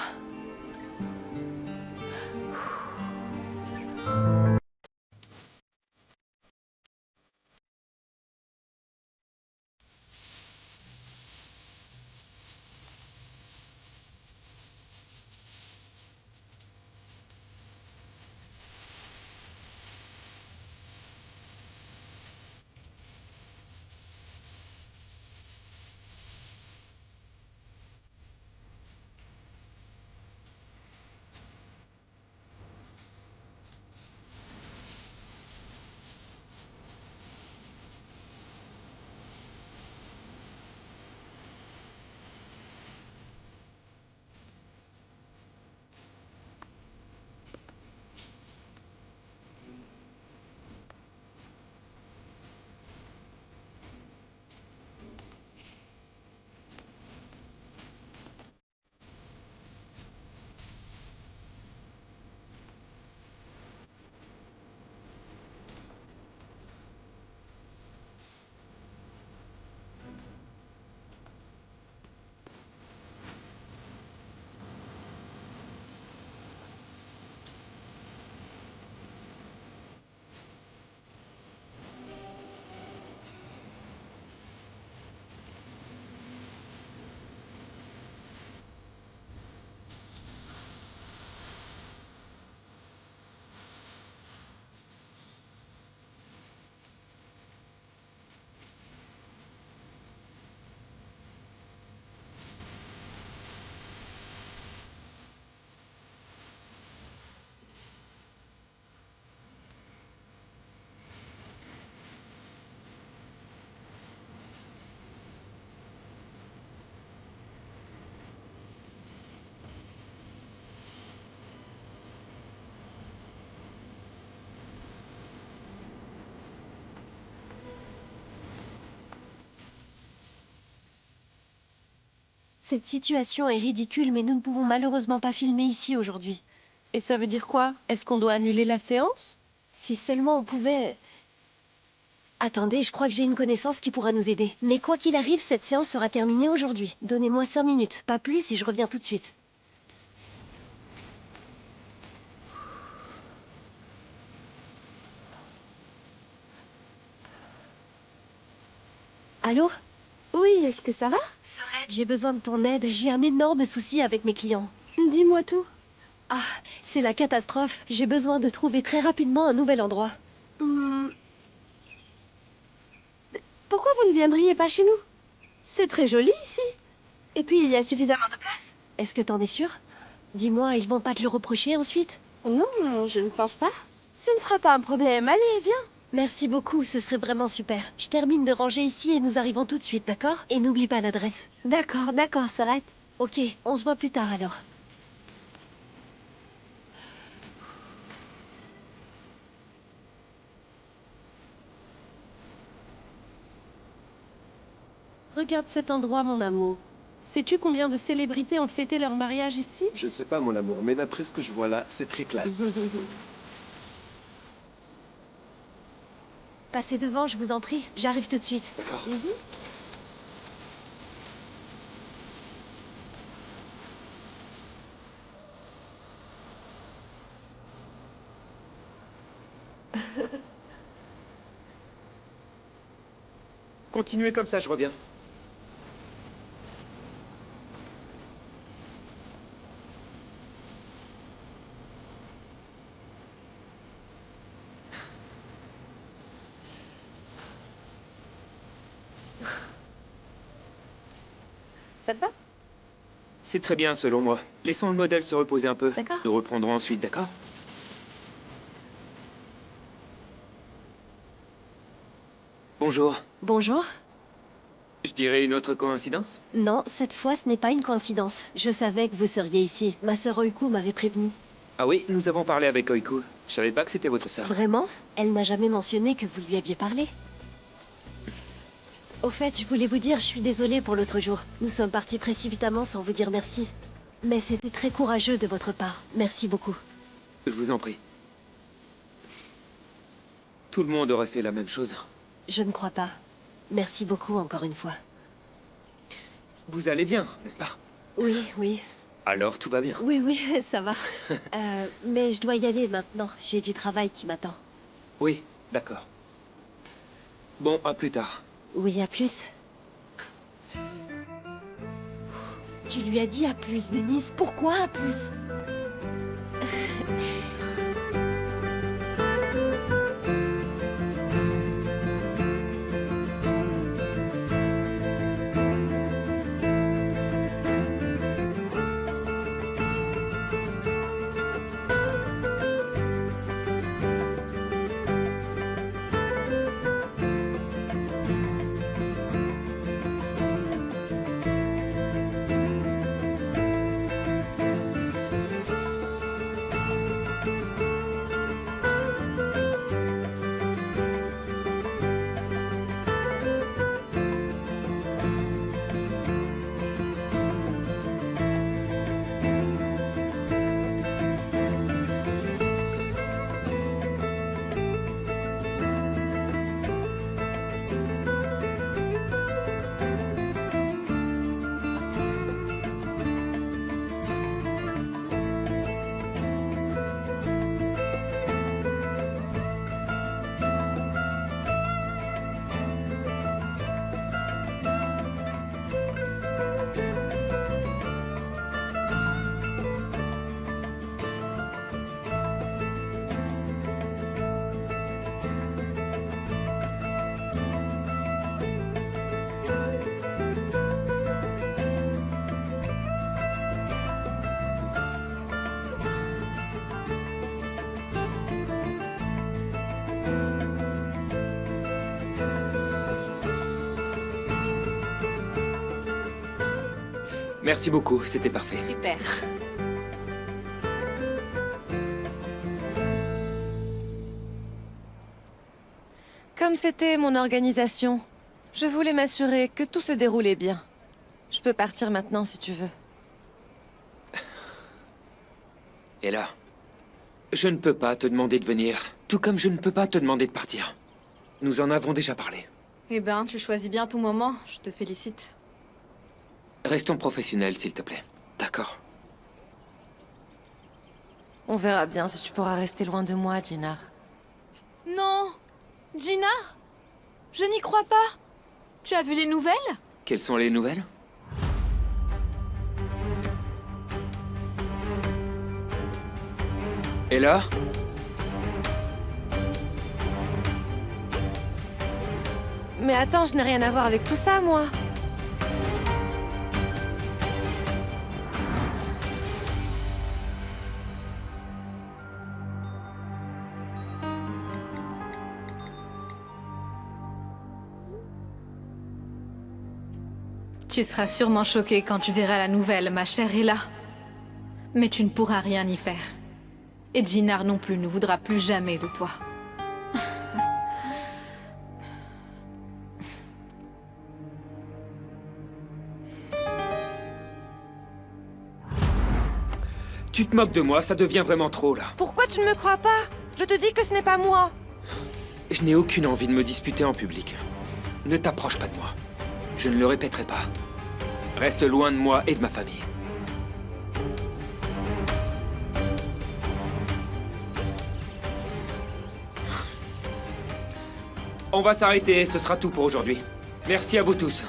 Cette situation est ridicule, mais nous ne pouvons malheureusement pas filmer ici aujourd'hui. Et ça veut dire quoi? Est-ce qu'on doit annuler la séance? Si seulement on pouvait... Attendez, je crois que j'ai une connaissance qui pourra nous aider. Mais quoi qu'il arrive, cette séance sera terminée aujourd'hui. Donnez-moi 5 minutes, pas plus, et je reviens tout de suite. Allô? Oui, est-ce que ça va? J'ai besoin de ton aide, j'ai un énorme souci avec mes clients. Dis-moi tout. Ah, c'est la catastrophe. J'ai besoin de trouver très rapidement un nouvel endroit. Pourquoi vous ne viendriez pas chez nous? C'est très joli ici. Et puis, il y a suffisamment de place. Est-ce que t'en es sûr? Dis-moi, ils vont pas te le reprocher ensuite? Non, je ne pense pas. Ce ne sera pas un problème. Allez, viens. Merci beaucoup, ce serait vraiment super. Je termine de ranger ici et nous arrivons tout de suite, d'accord? Et n'oublie pas l'adresse. D'accord, Sorette. Ok, on se voit plus tard alors. Regarde cet endroit, mon amour. Sais-tu combien de célébrités ont fêté leur mariage ici? Je sais pas, mon amour, mais d'après ce que je vois là, c'est très classe. Passez devant, je vous en prie. J'arrive tout de suite. D'accord. Continuez comme ça, je reviens. Ça te va? C'est très bien, selon moi. Laissons le modèle se reposer un peu. D'accord. Nous reprendrons ensuite, d'accord? Bonjour. Bonjour. Je dirais une autre coïncidence? Non, cette fois, ce n'est pas une coïncidence. Je savais que vous seriez ici. Ma sœur Oiku m'avait prévenu. Ah oui, nous avons parlé avec Oiku. Je savais pas que c'était votre sœur. Vraiment? Elle n'a jamais mentionné que vous lui aviez parlé. Au fait, je voulais vous dire, je suis désolée pour l'autre jour. Nous sommes partis précipitamment sans vous dire merci. Mais c'était très courageux de votre part. Merci beaucoup. Je vous en prie. Tout le monde aurait fait la même chose. Je ne crois pas. Merci beaucoup encore une fois. Vous allez bien, n'est-ce pas? Oui, oui. Alors tout va bien. Oui, ça va. Mais je dois y aller maintenant. J'ai du travail qui m'attend. Oui, d'accord. Bon, à plus tard. Oui, à plus. Tu lui as dit à plus, Denise. Pourquoi à plus? Merci beaucoup, c'était parfait. Super. Comme c'était mon organisation, je voulais m'assurer que tout se déroulait bien. Je peux partir maintenant si tu veux. Et là, je ne peux pas te demander de venir, tout comme je ne peux pas te demander de partir. Nous en avons déjà parlé. Eh ben, tu choisis bien ton moment, je te félicite. Restons professionnels, s'il te plaît. D'accord? On verra bien si tu pourras rester loin de moi, Jinar. Non! Jinar? Je n'y crois pas! Tu as vu les nouvelles? Quelles sont les nouvelles? Et là? Mais attends, je n'ai rien à voir avec tout ça, moi. Tu seras sûrement choquée quand tu verras la nouvelle, ma chère Ella. Mais tu ne pourras rien y faire. Et Jinar non plus ne voudra plus jamais de toi. Tu te moques de moi, ça devient vraiment trop, là. Pourquoi tu ne me crois pas? Je te dis que ce n'est pas moi. Je n'ai aucune envie de me disputer en public. Ne t'approche pas de moi. Je ne le répéterai pas. Reste loin de moi et de ma famille. On va s'arrêter, ce sera tout pour aujourd'hui. Merci à vous tous.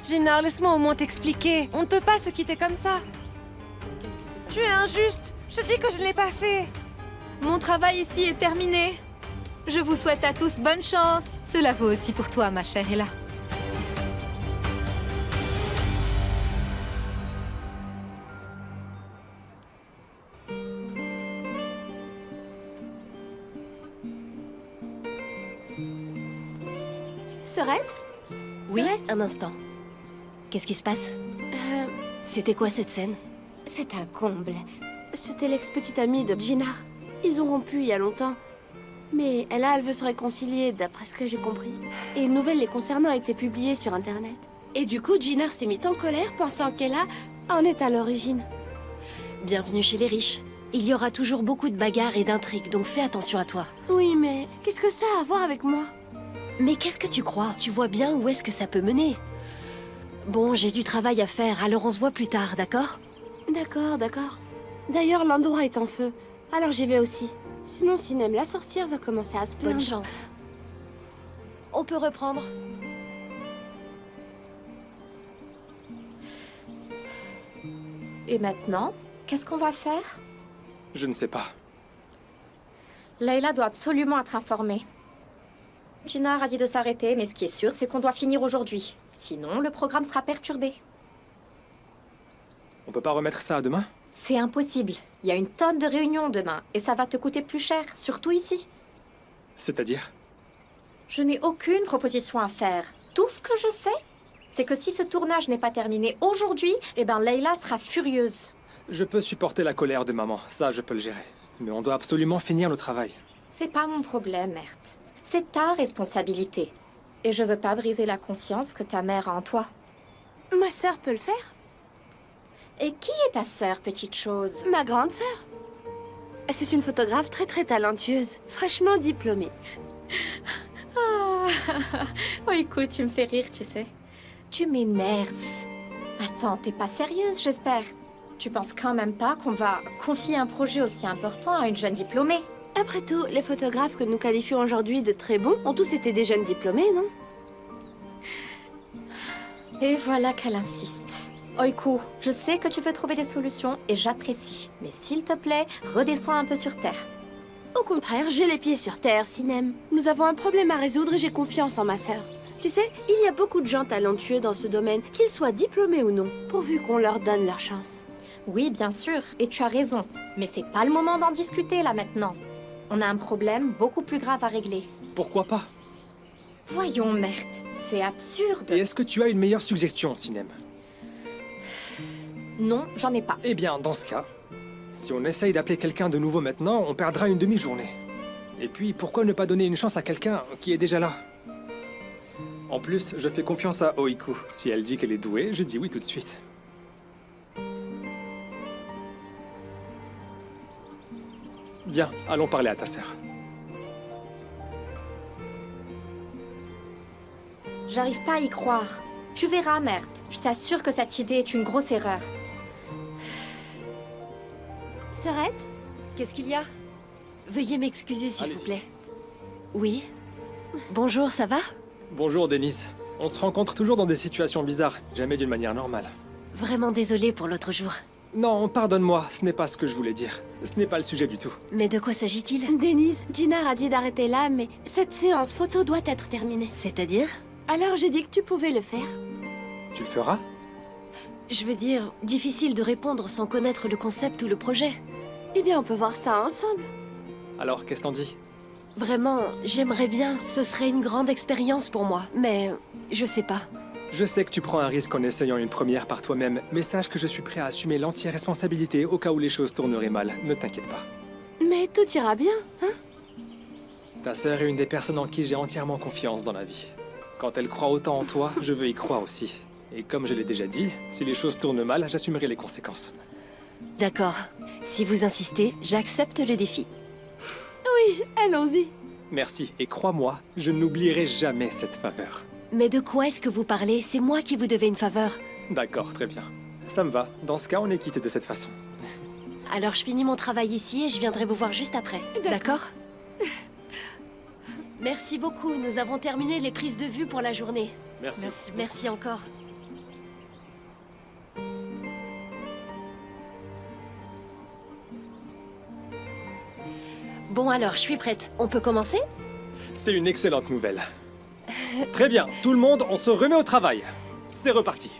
Jinar, laisse-moi au moins t'expliquer. On ne peut pas se quitter comme ça. Tu es injuste. Je te dis que je ne l'ai pas fait. Mon travail ici est terminé. Je vous souhaite à tous bonne chance. Cela vaut aussi pour toi, ma chère Ella. Sorette? Oui, Sorette? un instant. Qu'est-ce qui se passe? C'était quoi cette scène? C'est un comble. C'était l'ex-petite amie de Jinar. Ils ont rompu il y a longtemps. Mais elle veut se réconcilier, d'après ce que j'ai compris. Et une nouvelle les concernant a été publiée sur Internet. Et du coup, Jinar s'est mise en colère, pensant qu'Ella en est à l'origine. Bienvenue chez les riches. Il y aura toujours beaucoup de bagarres et d'intrigues, donc fais attention à toi. Oui, mais qu'est-ce que ça a à voir avec moi? Mais qu'est-ce que tu crois? Tu vois bien où est-ce que ça peut mener. Bon, j'ai du travail à faire, alors on se voit plus tard, d'accord? D'accord, d'accord. D'ailleurs, l'endroit est en feu. Alors j'y vais aussi. Sinon, Sinem, la sorcière, va commencer à se plaindre. Bonne chance. On peut reprendre. Et maintenant, qu'est-ce qu'on va faire? Je ne sais pas. Layla doit absolument être informée. Jinar a dit de s'arrêter, mais ce qui est sûr, c'est qu'on doit finir aujourd'hui. Sinon, le programme sera perturbé. On peut pas remettre ça à demain? C'est impossible. Il y a une tonne de réunions demain, et ça va te coûter plus cher, surtout ici. C'est-à-dire? Je n'ai aucune proposition à faire. Tout ce que je sais, c'est que si ce tournage n'est pas terminé aujourd'hui, eh ben Layla sera furieuse. Je peux supporter la colère de maman, ça je peux le gérer. Mais on doit absolument finir le travail. C'est pas mon problème, Mert. C'est ta responsabilité. Et je veux pas briser la confiance que ta mère a en toi. Ma sœur peut le faire? Et qui est ta sœur, petite chose? Ma grande sœur. C'est une photographe très très talentueuse, fraîchement diplômée. Oh, écoute, tu me fais rire, tu sais. Tu m'énerves. Attends, t'es pas sérieuse, j'espère. Tu penses quand même pas qu'on va confier un projet aussi important à une jeune diplômée? Après tout, les photographes que nous qualifions aujourd'hui de très bons ont tous été des jeunes diplômés, non? Et voilà qu'elle insiste. Oiku, je sais que tu veux trouver des solutions et j'apprécie. Mais s'il te plaît, redescends un peu sur terre. Au contraire, j'ai les pieds sur terre, Sinem. Nous avons un problème à résoudre et j'ai confiance en ma sœur. Tu sais, il y a beaucoup de gens talentueux dans ce domaine, qu'ils soient diplômés ou non, pourvu qu'on leur donne leur chance. Oui, bien sûr, et tu as raison. Mais c'est pas le moment d'en discuter là maintenant. On a un problème beaucoup plus grave à régler. Pourquoi pas? Voyons, Mert, c'est absurde. Et est-ce que tu as une meilleure suggestion, Sinem? Non, j'en ai pas. Eh bien, dans ce cas, si on essaye d'appeler quelqu'un de nouveau maintenant, on perdra une demi-journée. Et puis, pourquoi ne pas donner une chance à quelqu'un qui est déjà là? En plus, je fais confiance à Oiku. Si elle dit qu'elle est douée, je dis oui tout de suite. Bien, allons parler à ta sœur. J'arrive pas à y croire. Tu verras, Mert. Je t'assure que cette idée est une grosse erreur. Sœurette? Qu'est-ce qu'il y a? Veuillez m'excuser, s'il vous plaît. Oui? Bonjour, ça va? Bonjour, Denis. On se rencontre toujours dans des situations bizarres, jamais d'une manière normale. Vraiment désolée pour l'autre jour. Non, pardonne-moi, ce n'est pas ce que je voulais dire. Ce n'est pas le sujet du tout. Mais de quoi s'agit-il? Denise, Gina a dit d'arrêter là, mais cette séance photo doit être terminée. C'est-à-dire? Alors j'ai dit que tu pouvais le faire. Tu le feras? Je veux dire, difficile de répondre sans connaître le concept ou le projet. Eh bien, on peut voir ça ensemble. Alors, qu'est-ce t'en dis? Vraiment, j'aimerais bien. Ce serait une grande expérience pour moi, mais je sais pas. Je sais que tu prends un risque en essayant une première par toi-même, mais sache que je suis prêt à assumer l'entière responsabilité au cas où les choses tourneraient mal. Ne t'inquiète pas. Mais tout ira bien, hein? Ta sœur est une des personnes en qui j'ai entièrement confiance dans la vie. Quand elle croit autant en toi, je veux y croire aussi. Et comme je l'ai déjà dit, si les choses tournent mal, j'assumerai les conséquences. D'accord. Si vous insistez, j'accepte le défi. Oui, allons-y. Merci, et crois-moi, je n'oublierai jamais cette faveur. Mais de quoi est-ce que vous parlez? C'est moi qui vous devais une faveur. D'accord, très bien. Ça me va. Dans ce cas, on est quitté de cette façon. Alors je finis mon travail ici et je viendrai vous voir juste après. D'accord? Merci beaucoup. Nous avons terminé les prises de vue pour la journée. Merci. Merci encore. Bon alors, je suis prête. On peut commencer? C'est une excellente nouvelle. Très bien, tout le monde, on se remet au travail. C'est reparti.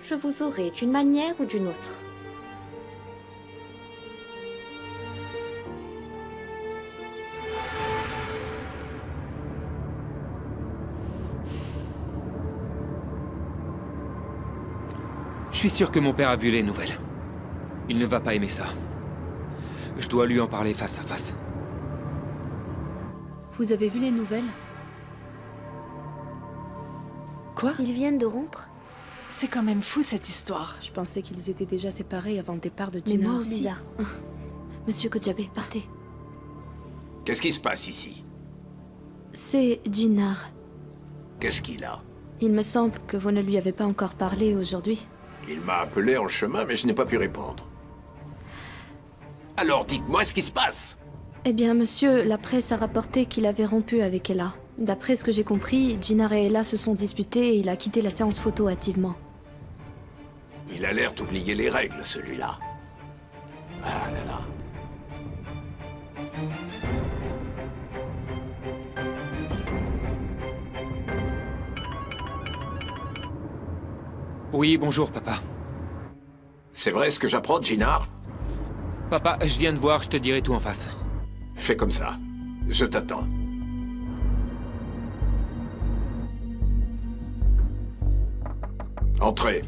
Je vous aurai d'une manière ou d'une autre. Je suis sûr que mon père a vu les nouvelles. Il ne va pas aimer ça. Je dois lui en parler face à face. Vous avez vu les nouvelles? Quoi? Ils viennent de rompre? C'est quand même fou cette histoire. Je pensais qu'ils étaient déjà séparés avant le départ de Mais Gina. moi aussi. Bizarre. Monsieur Kojabe, partez. Qu'est-ce qui se passe ici? C'est Jinar. Qu'est-ce qu'il a? Il me semble que vous ne lui avez pas encore parlé aujourd'hui. Il m'a appelé en chemin, mais je n'ai pas pu répondre. Alors dites-moi ce qui se passe. Eh bien, monsieur, la presse a rapporté qu'il avait rompu avec Ella. D'après ce que j'ai compris, Jinar et Ella se sont disputés et il a quitté la séance photo hâtivement. Il a l'air d'oublier les règles, celui-là. Ah là là. Oui, bonjour, papa. C'est vrai ce que j'apprends, Jinar? Papa, je viens de voir, je te dirai tout en face. Fais comme ça. Je t'attends. Entrez.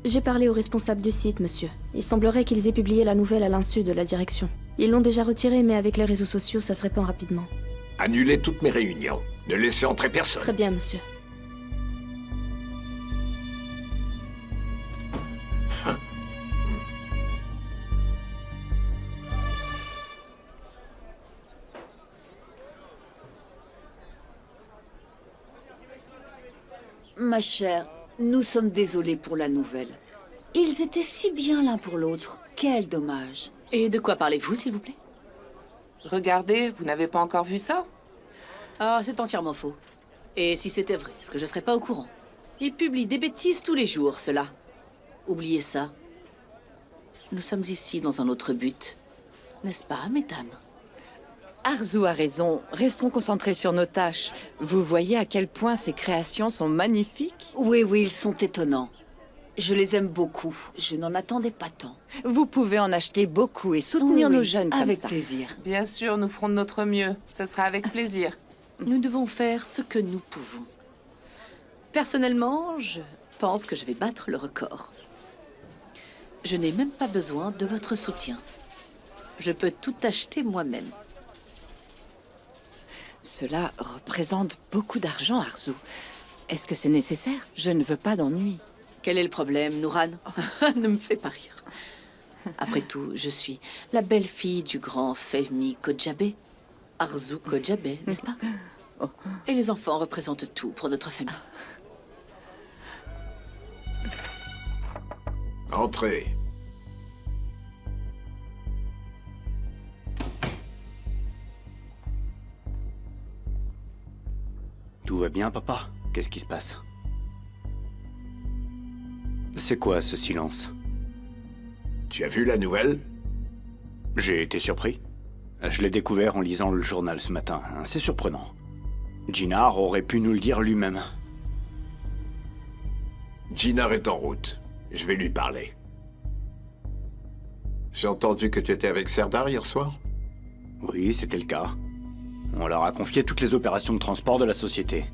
J'ai parlé aux responsables du site, monsieur. Il semblerait qu'ils aient publié la nouvelle à l'insu de la direction. Ils l'ont déjà retirée, mais avec les réseaux sociaux, ça se répand rapidement. Annulez toutes mes réunions. Ne laissez entrer personne. Très bien, monsieur. Ma chère, nous sommes désolés pour la nouvelle. Ils étaient si bien l'un pour l'autre. Quel dommage. Et de quoi parlez-vous, s'il vous plaît? Regardez, vous n'avez pas encore vu ça? Ah, c'est entièrement faux. Et si c'était vrai, est-ce que je serais pas au courant? Ils publient des bêtises tous les jours, ceux-là. Oubliez ça. Nous sommes ici dans un autre but. N'est-ce pas, mesdames? Arzu a raison. Restons concentrés sur nos tâches. Vous voyez à quel point ces créations sont magnifiques? Oui, oui, ils sont étonnants. Je les aime beaucoup. Je n'en attendais pas tant. Vous pouvez en acheter beaucoup et soutenir Oui, nos oui, jeunes comme avec ça. plaisir. Bien sûr, nous ferons de notre mieux. Ce sera avec plaisir. Nous devons faire ce que nous pouvons. Personnellement, je pense que je vais battre le record. Je n'ai même pas besoin de votre soutien. Je peux tout acheter moi-même. Cela représente beaucoup d'argent, Arzu. Est-ce que c'est nécessaire? Je ne veux pas d'ennui. Quel est le problème, Nouran? Ne me fais pas rire. Après tout, je suis la belle-fille du grand Fehmi Kodjabeh, Arzu Kodjabeh, n'est-ce pas? Et les enfants représentent tout pour notre famille. Entrez. Tout va bien, papa? Qu'est-ce qui se passe? C'est quoi ce silence? Tu as vu la nouvelle? J'ai été surpris. Je l'ai découvert en lisant le journal ce matin. C'est surprenant. Jinar aurait pu nous le dire lui-même. Jinar est en route. Je vais lui parler. J'ai entendu que tu étais avec Serdar hier soir? Oui, c'était le cas. On leur a confié toutes les opérations de transport de la société,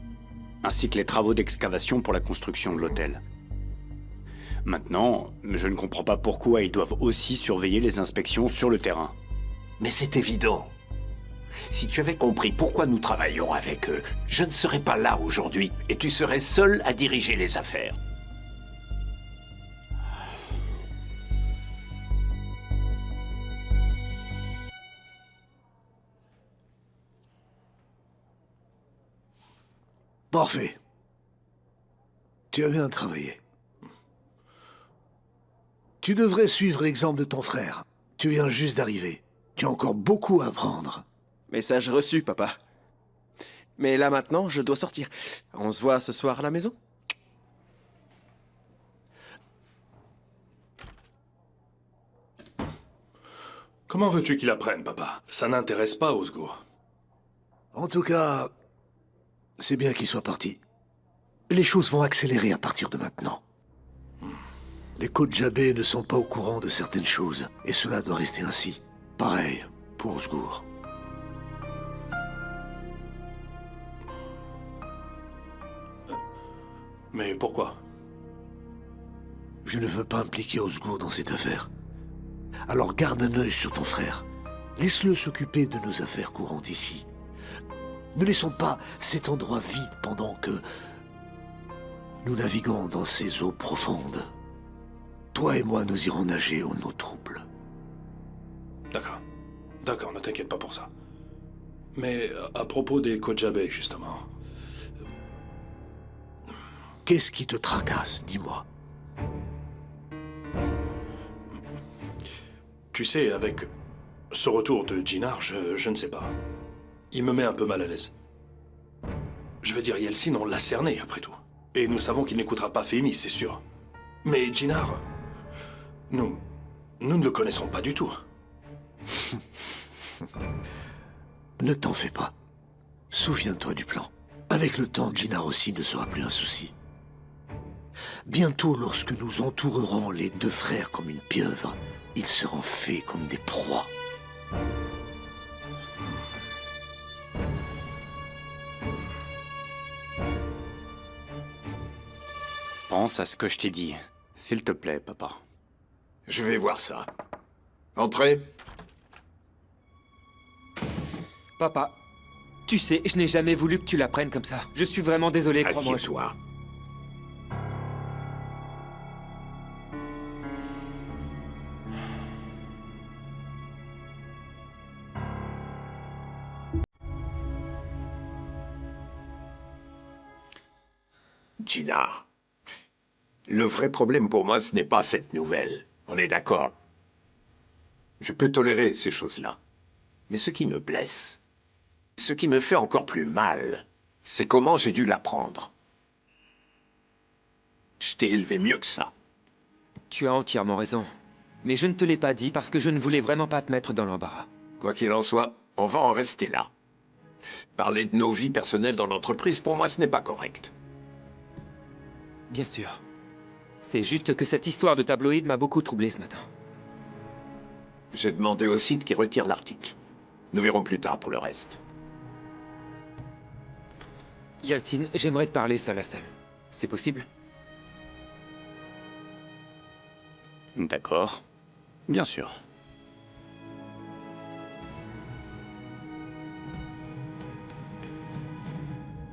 ainsi que les travaux d'excavation pour la construction de l'hôtel. Maintenant, je ne comprends pas pourquoi ils doivent aussi surveiller les inspections sur le terrain. Mais c'est évident. Si tu avais compris pourquoi nous travaillons avec eux, je ne serais pas là aujourd'hui et tu serais seul à diriger les affaires. Parfait. Tu as bien travaillé. Tu devrais suivre l'exemple de ton frère. Tu viens juste d'arriver. Tu as encore beaucoup à apprendre. Message reçu, papa. Mais là maintenant, je dois sortir. On se voit ce soir à la maison? Comment veux-tu qu'il apprenne, papa? Ça n'intéresse pas Osgour. En tout cas, c'est bien qu'il soit parti. Les choses vont accélérer à partir de maintenant. Les Kodjabeh ne sont pas au courant de certaines choses, et cela doit rester ainsi. Pareil pour Osgour. Mais pourquoi? Je ne veux pas impliquer Osgour dans cette affaire. Alors garde un œil sur ton frère. Laisse-le s'occuper de nos affaires courantes ici. Ne laissons pas cet endroit vide pendant que nous naviguons dans ces eaux profondes. Toi et moi, nous irons nager aux eaux troubles. D'accord. D'accord, ne t'inquiète pas pour ça. Mais à propos des Kodjabeh, justement... Qu'est-ce qui te tracasse, dis-moi? Tu sais, avec ce retour de Jinar, je ne sais pas. Il me met un peu mal à l'aise. Je veux dire, Yeltsin, on l'a cerné, après tout. Et nous savons qu'il n'écoutera pas Fehmi, c'est sûr. Mais Jinar... Nous ne le connaissons pas du tout. Ne t'en fais pas. Souviens-toi du plan. Avec le temps, Jinar aussi ne sera plus un souci. Bientôt, lorsque nous entourerons les deux frères comme une pieuvre, ils seront faits comme des proies. Pense à ce que je t'ai dit, s'il te plaît, papa. Je vais voir ça. Entrez. Papa, tu sais, je n'ai jamais voulu que tu l'apprennes comme ça. Je suis vraiment désolé, crois-moi. Assieds-toi. Jinar, le vrai problème pour moi, ce n'est pas cette nouvelle. On est d'accord. Je peux tolérer ces choses-là. Mais ce qui me blesse, ce qui me fait encore plus mal, c'est comment j'ai dû l'apprendre. Je t'ai élevé mieux que ça. Tu as entièrement raison. Mais je ne te l'ai pas dit parce que je ne voulais vraiment pas te mettre dans l'embarras. Quoi qu'il en soit, on va en rester là. Parler de nos vies personnelles dans l'entreprise, pour moi, ce n'est pas correct. Bien sûr. C'est juste que cette histoire de tabloïd m'a beaucoup troublé ce matin. J'ai demandé au site qui retire l'article. Nous verrons plus tard pour le reste. Yeltsin, j'aimerais te parler seul à seul. C'est possible? D'accord. Bien sûr.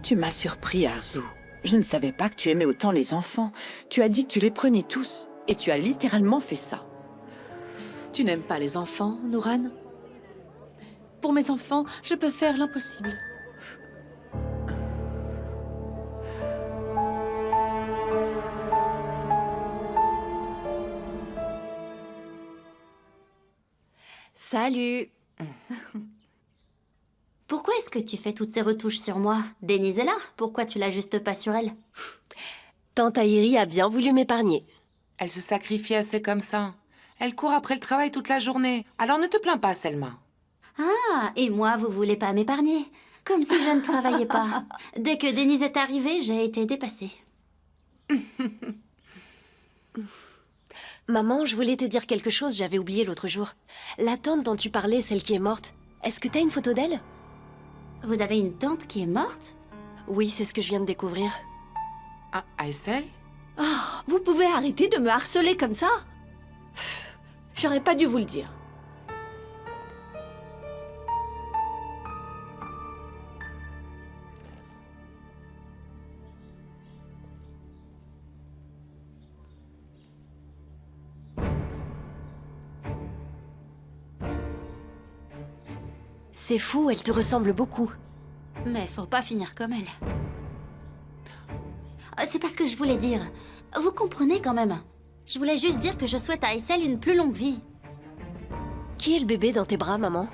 Tu m'as surpris, Arzu. Je ne savais pas que tu aimais autant les enfants. Tu as dit que tu les prenais tous. Et tu as littéralement fait ça. Tu n'aimes pas les enfants, Nouran? Pour mes enfants, je peux faire l'impossible. Salut. Pourquoi est-ce que tu fais toutes ces retouches sur moi? Denise est là, pourquoi tu l'ajustes pas sur elle? Tante Aïri a bien voulu m'épargner. Elle se sacrifie assez comme ça. Elle court après le travail toute la journée. Alors ne te plains pas, Selma. Ah, et moi, vous voulez pas m'épargner? Comme si je ne travaillais pas. Dès que Denise est arrivée, j'ai été dépassée. Maman, je voulais te dire quelque chose, j'avais oublié l'autre jour. La tante dont tu parlais, celle qui est morte, est-ce que t'as une photo d'elle? Vous avez une tante qui est morte? Oui, c'est ce que je viens de découvrir. Ah, Aïssel? Oh, vous pouvez arrêter de me harceler comme ça? J'aurais pas dû vous le dire. C'est fou, elle te ressemble beaucoup. Mais faut pas finir comme elle. C'est pas ce que je voulais dire. Vous comprenez quand même. Je voulais juste dire que je souhaite à Aïssel une plus longue vie. Qui est le bébé dans tes bras, maman?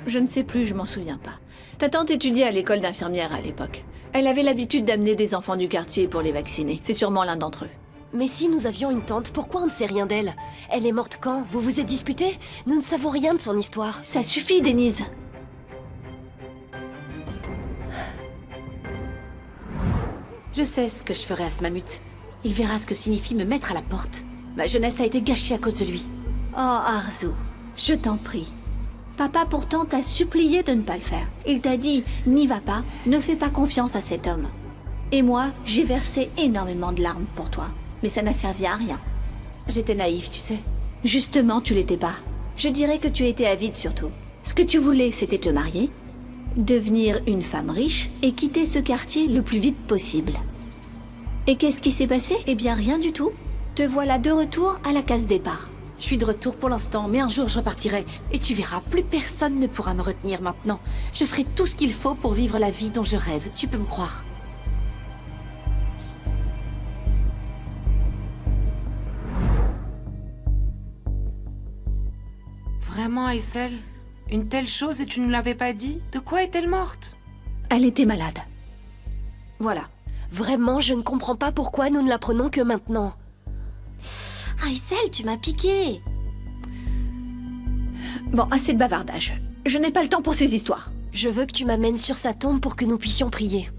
Je ne sais plus, je m'en souviens pas. Ta tante étudiait à l'école d'infirmière à l'époque. Elle avait l'habitude d'amener des enfants du quartier pour les vacciner. C'est sûrement l'un d'entre eux. Mais si nous avions une tante, pourquoi on ne sait rien d'elle? Elle est morte quand? Vous vous êtes disputés? Nous ne savons rien de son histoire. Ça suffit, Denise. Je sais ce que je ferai à ce mammut. Il verra ce que signifie me mettre à la porte. Ma jeunesse a été gâchée à cause de lui. Oh, Arzu, je t'en prie. Papa pourtant t'a supplié de ne pas le faire. Il t'a dit, n'y va pas, ne fais pas confiance à cet homme. Et moi, j'ai versé énormément de larmes pour toi. Mais ça n'a servi à rien. J'étais naïve, tu sais. Justement, tu l'étais pas. Je dirais que tu étais avide surtout. Ce que tu voulais, c'était te marier, devenir une femme riche et quitter ce quartier le plus vite possible. Et qu'est-ce qui s'est passé? Eh bien, rien du tout. Te voilà de retour à la case départ. Je suis de retour pour l'instant, mais un jour je repartirai. Et tu verras, plus personne ne pourra me retenir maintenant. Je ferai tout ce qu'il faut pour vivre la vie dont je rêve, tu peux me croire. Vraiment, Aïssel? Une telle chose et tu ne l'avais pas dit? De quoi est-elle morte? Elle était malade. Voilà. Vraiment, je ne comprends pas pourquoi nous ne l'apprenons que maintenant. Aïssel, tu m'as piqué. Bon, assez de bavardage. Je n'ai pas le temps pour ces histoires. Je veux que tu m'amènes sur sa tombe pour que nous puissions prier.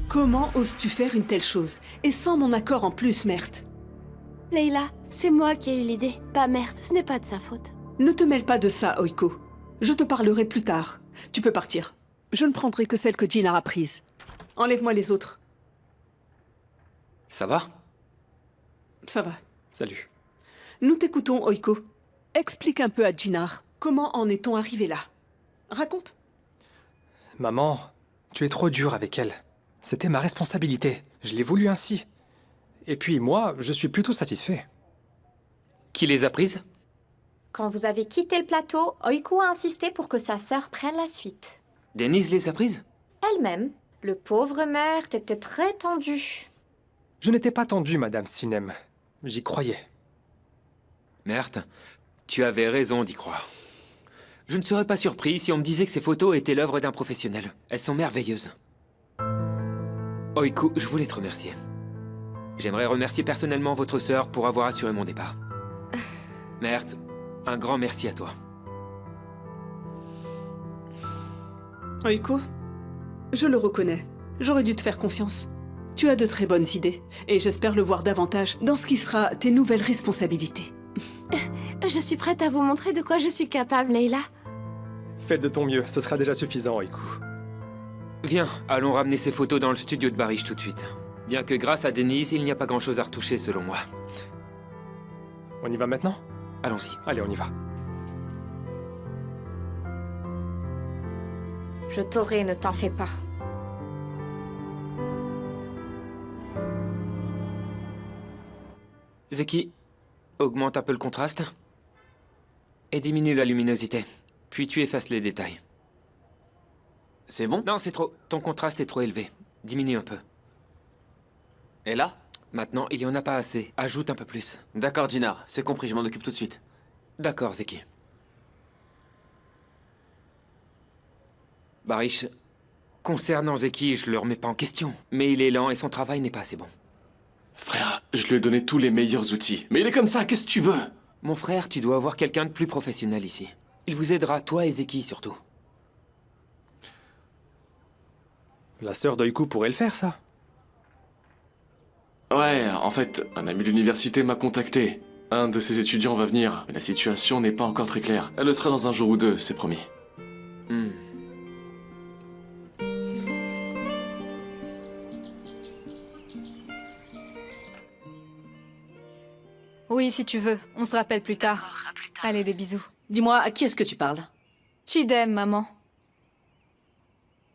Comment oses-tu faire une telle chose? Et sans mon accord en plus, Mert. Leila, c'est moi qui ai eu l'idée, pas Mert, ce n'est pas de sa faute. Ne te mêle pas de ça, Oiko. Je te parlerai plus tard. Tu peux partir. Je ne prendrai que celle que Jinar a prise. Enlève-moi les autres. Ça va? Ça va. Salut. Nous t'écoutons, Oiko. Explique un peu à Jinar. Comment en est-on arrivé là? Raconte. Maman, tu es trop dure avec elle. C'était ma responsabilité. Je l'ai voulu ainsi. Et puis moi, je suis plutôt satisfait. Qui les a prises? Quand vous avez quitté le plateau, Oiko a insisté pour que sa sœur prenne la suite. Denise les a prises? Elle-même. Le pauvre Mert était très tendu. Je n'étais pas tendu, Madame Sinem. J'y croyais. Mert, tu avais raison d'y croire. Je ne serais pas surpris si on me disait que ces photos étaient l'œuvre d'un professionnel. Elles sont merveilleuses. Oiko, je voulais te remercier. J'aimerais remercier personnellement votre sœur pour avoir assuré mon départ. Mert, un grand merci à toi. Oiko, je le reconnais. J'aurais dû te faire confiance. Tu as de très bonnes idées, et j'espère le voir davantage dans ce qui sera tes nouvelles responsabilités. Je suis prête à vous montrer de quoi je suis capable, Leila. Faites de ton mieux, ce sera déjà suffisant, Oiko. Viens, allons ramener ces photos dans le studio de Barish tout de suite. Bien que grâce à Denise, il n'y a pas grand-chose à retoucher selon moi. On y va maintenant? Allons-y. Allez, on y va. Je t'aurai, ne t'en fais pas. Zeki, augmente un peu le contraste. Et diminue la luminosité. Puis tu effaces les détails. C'est bon? Non, c'est trop. Ton contraste est trop élevé. Diminue un peu. Et là? Maintenant, il y en a pas assez. Ajoute un peu plus. D'accord, Jinar. C'est compris, je m'en occupe tout de suite. D'accord, Zeki. Barish, concernant Zeki, je le remets pas en question. Mais il est lent et son travail n'est pas assez bon. Frère, je lui ai donné tous les meilleurs outils. Mais il est comme ça, qu'est-ce que tu veux? Mon frère, tu dois avoir quelqu'un de plus professionnel ici. Il vous aidera, toi et Zeki surtout. La sœur d'Oiku pourrait le faire, ça. Ouais, en fait, un ami de l'université m'a contacté. Un de ses étudiants va venir, mais la situation n'est pas encore très claire. Elle le sera dans un jour ou deux, c'est promis. Oui, si tu veux. On se rappelle plus tard. Allez, des bisous. Dis-moi, à qui est-ce que tu parles? Chidem, maman.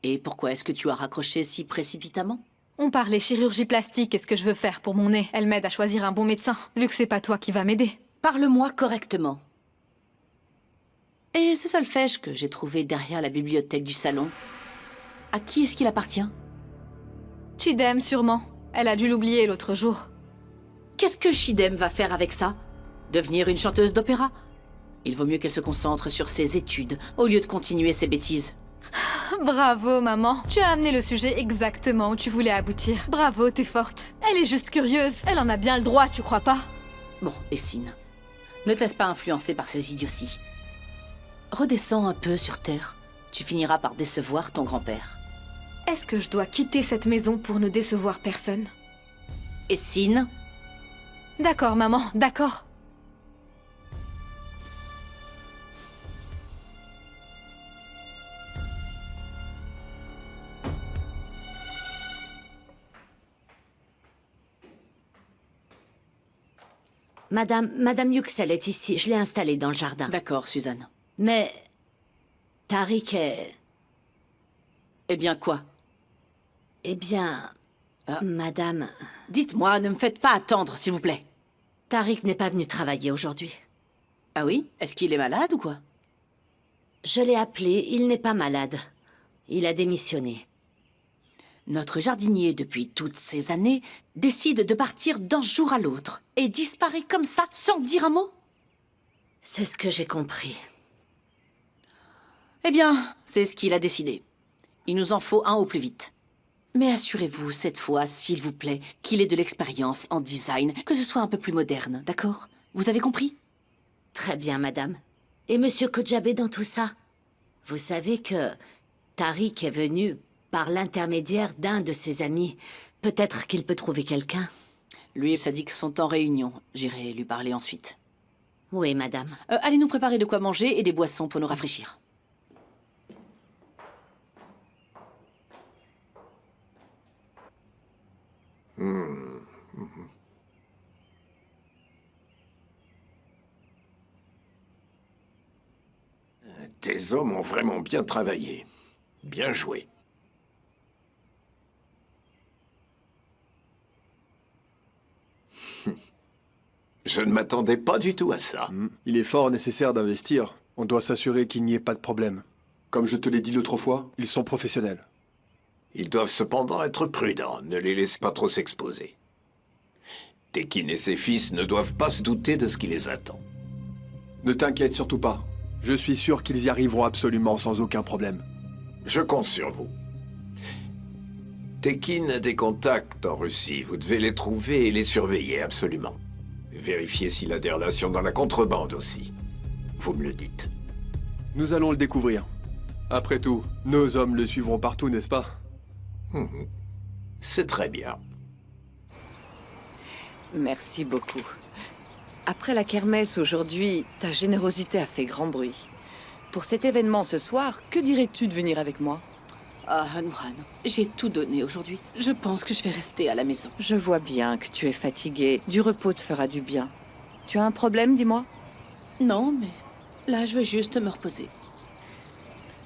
Et pourquoi est-ce que tu as raccroché si précipitamment? On parlait chirurgie plastique et ce que je veux faire pour mon nez. Elle m'aide à choisir un bon médecin, vu que c'est pas toi qui va m'aider. Parle-moi correctement. Et ce solfège que j'ai trouvé derrière la bibliothèque du salon, à qui est-ce qu'il appartient? Chidem, sûrement. Elle a dû l'oublier l'autre jour. Qu'est-ce que Chidem va faire avec ça? Devenir une chanteuse d'opéra? Il vaut mieux qu'elle se concentre sur ses études, au lieu de continuer ses bêtises. Bravo, maman. Tu as amené le sujet exactement où tu voulais aboutir. Bravo, t'es forte. Elle est juste curieuse. Elle en a bien le droit, tu crois pas? Bon, Essine, ne te laisse pas influencer par ces idioties. Redescends un peu sur Terre. Tu finiras par décevoir ton grand-père. Est-ce que je dois quitter cette maison pour ne décevoir personne? Essine? D'accord, maman, d'accord. Madame Yuxel est ici. Je l'ai installée dans le jardin. D'accord, Suzanne. Mais Tariq est... Eh bien, quoi? Eh bien, madame... Dites-moi, ne me faites pas attendre, s'il vous plaît. Tariq n'est pas venu travailler aujourd'hui. Ah oui? Est-ce qu'il est malade ou quoi? Je l'ai appelé, il n'est pas malade. Il a démissionné. Notre jardinier, depuis toutes ces années, décide de partir d'un jour à l'autre et disparaît comme ça, sans dire un mot? C'est ce que j'ai compris. Eh bien, c'est ce qu'il a décidé. Il nous en faut un au plus vite. Mais assurez-vous, cette fois, s'il vous plaît, qu'il ait de l'expérience en design, que ce soit un peu plus moderne, d'accord? Vous avez compris? Très bien, madame. Et monsieur Kojabé dans tout ça? Vous savez que Tariq est venu par l'intermédiaire d'un de ses amis. Peut-être qu'il peut trouver quelqu'un. Lui et Sadiq sont en réunion. J'irai lui parler ensuite. Oui, madame. Allez nous préparer de quoi manger et des boissons pour nous rafraîchir. Tes hommes ont vraiment bien travaillé. Bien joué. Je ne m'attendais pas du tout à ça. Il est fort nécessaire d'investir. On doit s'assurer qu'il n'y ait pas de problème. Comme je te l'ai dit l'autre fois, ils sont professionnels. Ils doivent cependant être prudents. Ne les laisse pas trop s'exposer. Tekin et ses fils ne doivent pas se douter de ce qui les attend. Ne t'inquiète surtout pas. Je suis sûr qu'ils y arriveront absolument sans aucun problème. Je compte sur vous. Tekin a des contacts en Russie. Vous devez les trouver et les surveiller absolument. Vérifiez s'il a des relations dans la contrebande aussi. Vous me le dites. Nous allons le découvrir. Après tout, nos hommes le suivront partout, n'est-ce pas? C'est très bien. Merci beaucoup. Après la kermesse aujourd'hui, ta générosité a fait grand bruit. Pour cet événement ce soir, que dirais-tu de venir avec moi? Ah, Hanouran, j'ai tout donné aujourd'hui. Je pense que je vais rester à la maison. Je vois bien que tu es fatiguée. Du repos te fera du bien. Tu as un problème, dis-moi? Non, mais là, je veux juste me reposer.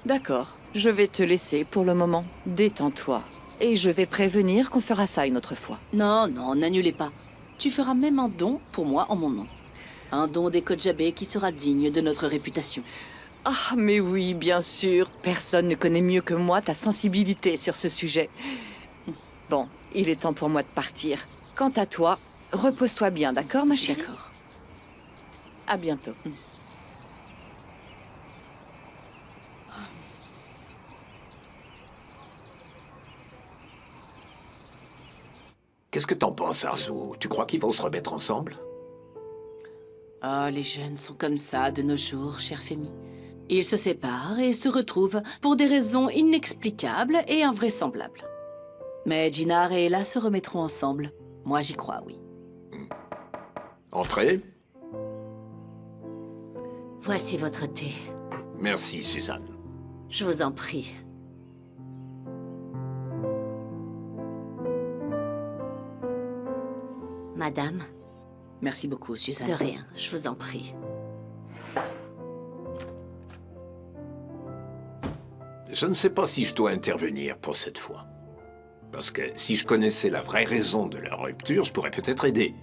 D'accord, je vais te laisser pour le moment. Détends-toi. Et je vais prévenir qu'on fera ça une autre fois. Non, non, n'annulez pas. Tu feras même un don pour moi en mon nom. Un don des Kodjabé qui sera digne de notre réputation. Ah, mais oui, bien sûr. Personne ne connaît mieux que moi ta sensibilité sur ce sujet. Bon, il est temps pour moi de partir. Quant à toi, repose-toi bien, d'accord, ma chérie? D'accord. À bientôt. Qu'est-ce que t'en penses, Arzu? Tu crois qu'ils vont se remettre ensemble? Ah, les jeunes sont comme ça de nos jours, chère Femi. Ils se séparent et se retrouvent pour des raisons inexplicables et invraisemblables. Mais Jinar et Ella se remettront ensemble. Moi, j'y crois, oui. Entrez. Voici votre thé. Merci, Suzanne. Je vous en prie. Madame. Merci beaucoup, Suzanne. De rien, je vous en prie. Je ne sais pas si je dois intervenir pour cette fois. Parce que si je connaissais la vraie raison de leur rupture, je pourrais peut-être aider.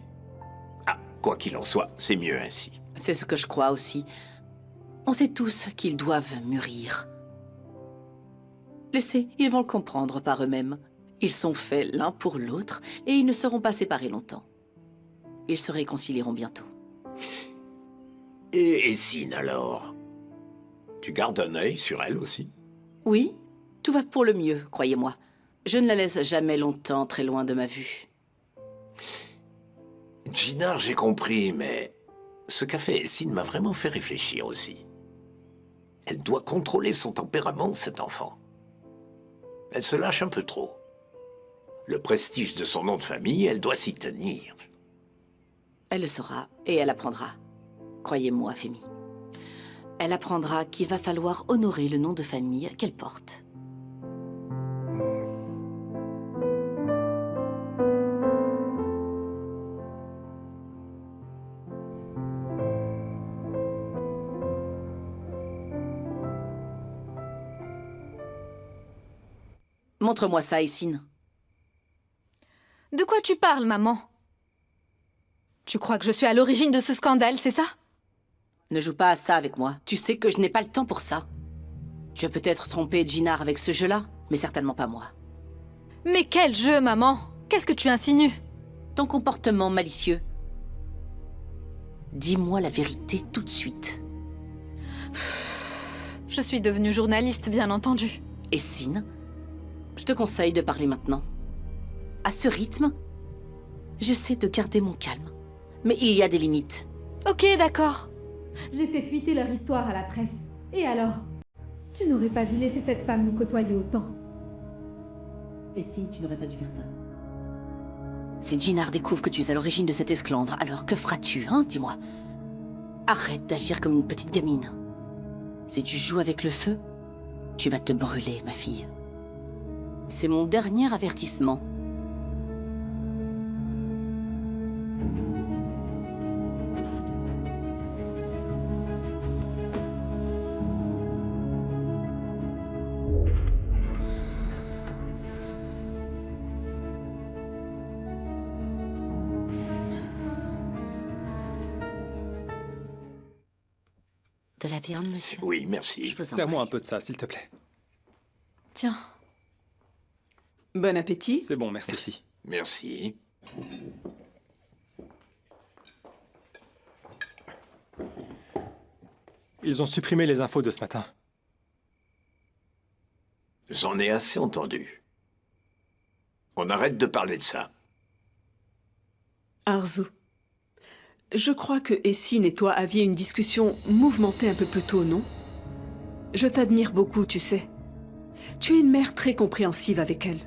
Ah, quoi qu'il en soit, c'est mieux ainsi. C'est ce que je crois aussi. On sait tous qu'ils doivent mûrir. Laissez, ils vont le comprendre par eux-mêmes. Ils sont faits l'un pour l'autre et ils ne seront pas séparés longtemps. Ils se réconcilieront bientôt. Et Essine, alors? Tu gardes un œil sur elle aussi? Oui, tout va pour le mieux, croyez-moi. Je ne la laisse jamais longtemps très loin de ma vue. Jinar, j'ai compris, mais ce qu'a fait Essine m'a vraiment fait réfléchir aussi. Elle doit contrôler son tempérament, cet enfant. Elle se lâche un peu trop. Le prestige de son nom de famille, elle doit s'y tenir. Elle le saura et elle apprendra. Croyez-moi, Femi. Elle apprendra qu'il va falloir honorer le nom de famille qu'elle porte. Montre-moi ça, Essine. De quoi tu parles, maman? Tu crois que je suis à l'origine de ce scandale, c'est ça? Ne joue pas à ça avec moi. Tu sais que je n'ai pas le temps pour ça. Tu as peut-être trompé Jinar avec ce jeu-là, mais certainement pas moi. Mais quel jeu, maman? Qu'est-ce que tu insinues? Ton comportement malicieux. Dis-moi la vérité tout de suite. Je suis devenue journaliste, bien entendu. Essine, je te conseille de parler maintenant. À ce rythme, j'essaie de garder mon calme. Mais il y a des limites. Ok, d'accord. J'ai fait fuiter leur histoire à la presse. Et alors? Tu n'aurais pas dû laisser cette femme nous côtoyer autant. Et si tu n'aurais pas dû faire ça? Si Jinar découvre que tu es à l'origine de cette esclandre, alors que feras-tu, hein? Dis-moi. Arrête d'agir comme une petite gamine. Si tu joues avec le feu, tu vas te brûler, ma fille. C'est mon dernier avertissement. De la viande, monsieur? Oui, merci. Serre-moi un peu de ça, s'il te plaît. Tiens. Bon appétit. C'est bon, merci. Merci. Ils ont supprimé les infos de ce matin. J'en ai assez entendu. On arrête de parler de ça. Arzu, je crois que Essine et toi aviez une discussion mouvementée un peu plus tôt, non? Je t'admire beaucoup, tu sais. Tu es une mère très compréhensive avec elle.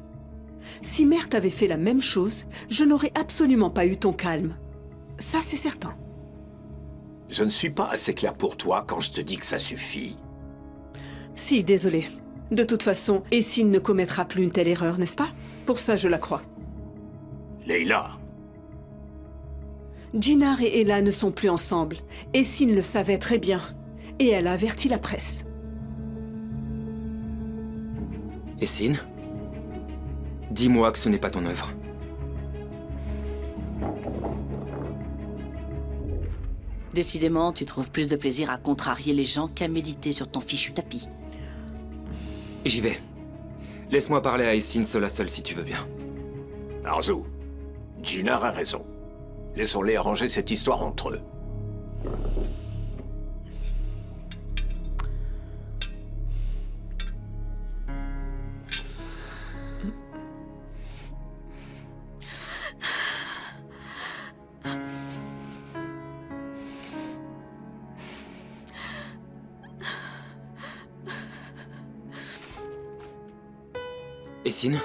Si Mère t'avait fait la même chose, je n'aurais absolument pas eu ton calme. Ça, c'est certain. Je ne suis pas assez clair pour toi quand je te dis que ça suffit. Si, désolé. De toute façon, Essine ne commettra plus une telle erreur, n'est-ce pas? Pour ça, je la crois. Leila. Jinar et Ella ne sont plus ensemble. Essine le savait très bien. Et elle a averti la presse. Essine, dis-moi que ce n'est pas ton œuvre. Décidément, tu trouves plus de plaisir à contrarier les gens qu'à méditer sur ton fichu tapis. J'y vais. Laisse-moi parler à Essine seul à seul si tu veux bien. Arzu, Jinar a raison. Laissons-les arranger cette histoire entre eux. Essine?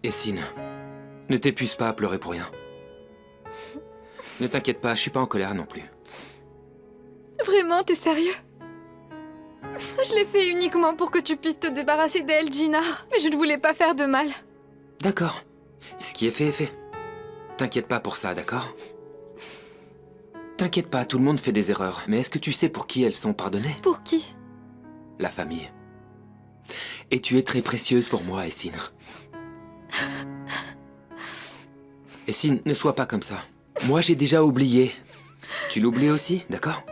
Essine, ne t'épuise pas à pleurer pour rien. Ne t'inquiète pas, je suis pas en colère non plus. Vraiment, t'es sérieux? Je l'ai fait uniquement pour que tu puisses te débarrasser d'elle, Jinar. Mais je ne voulais pas faire de mal. D'accord. Ce qui est fait. T'inquiète pas pour ça, d'accord? T'inquiète pas, tout le monde fait des erreurs. Mais est-ce que tu sais pour qui elles sont pardonnées? Pour qui? La famille. Et tu es très précieuse pour moi, Essine. Essine, ne sois pas comme ça. Moi, j'ai déjà oublié. Tu l'oublies aussi, d'accord?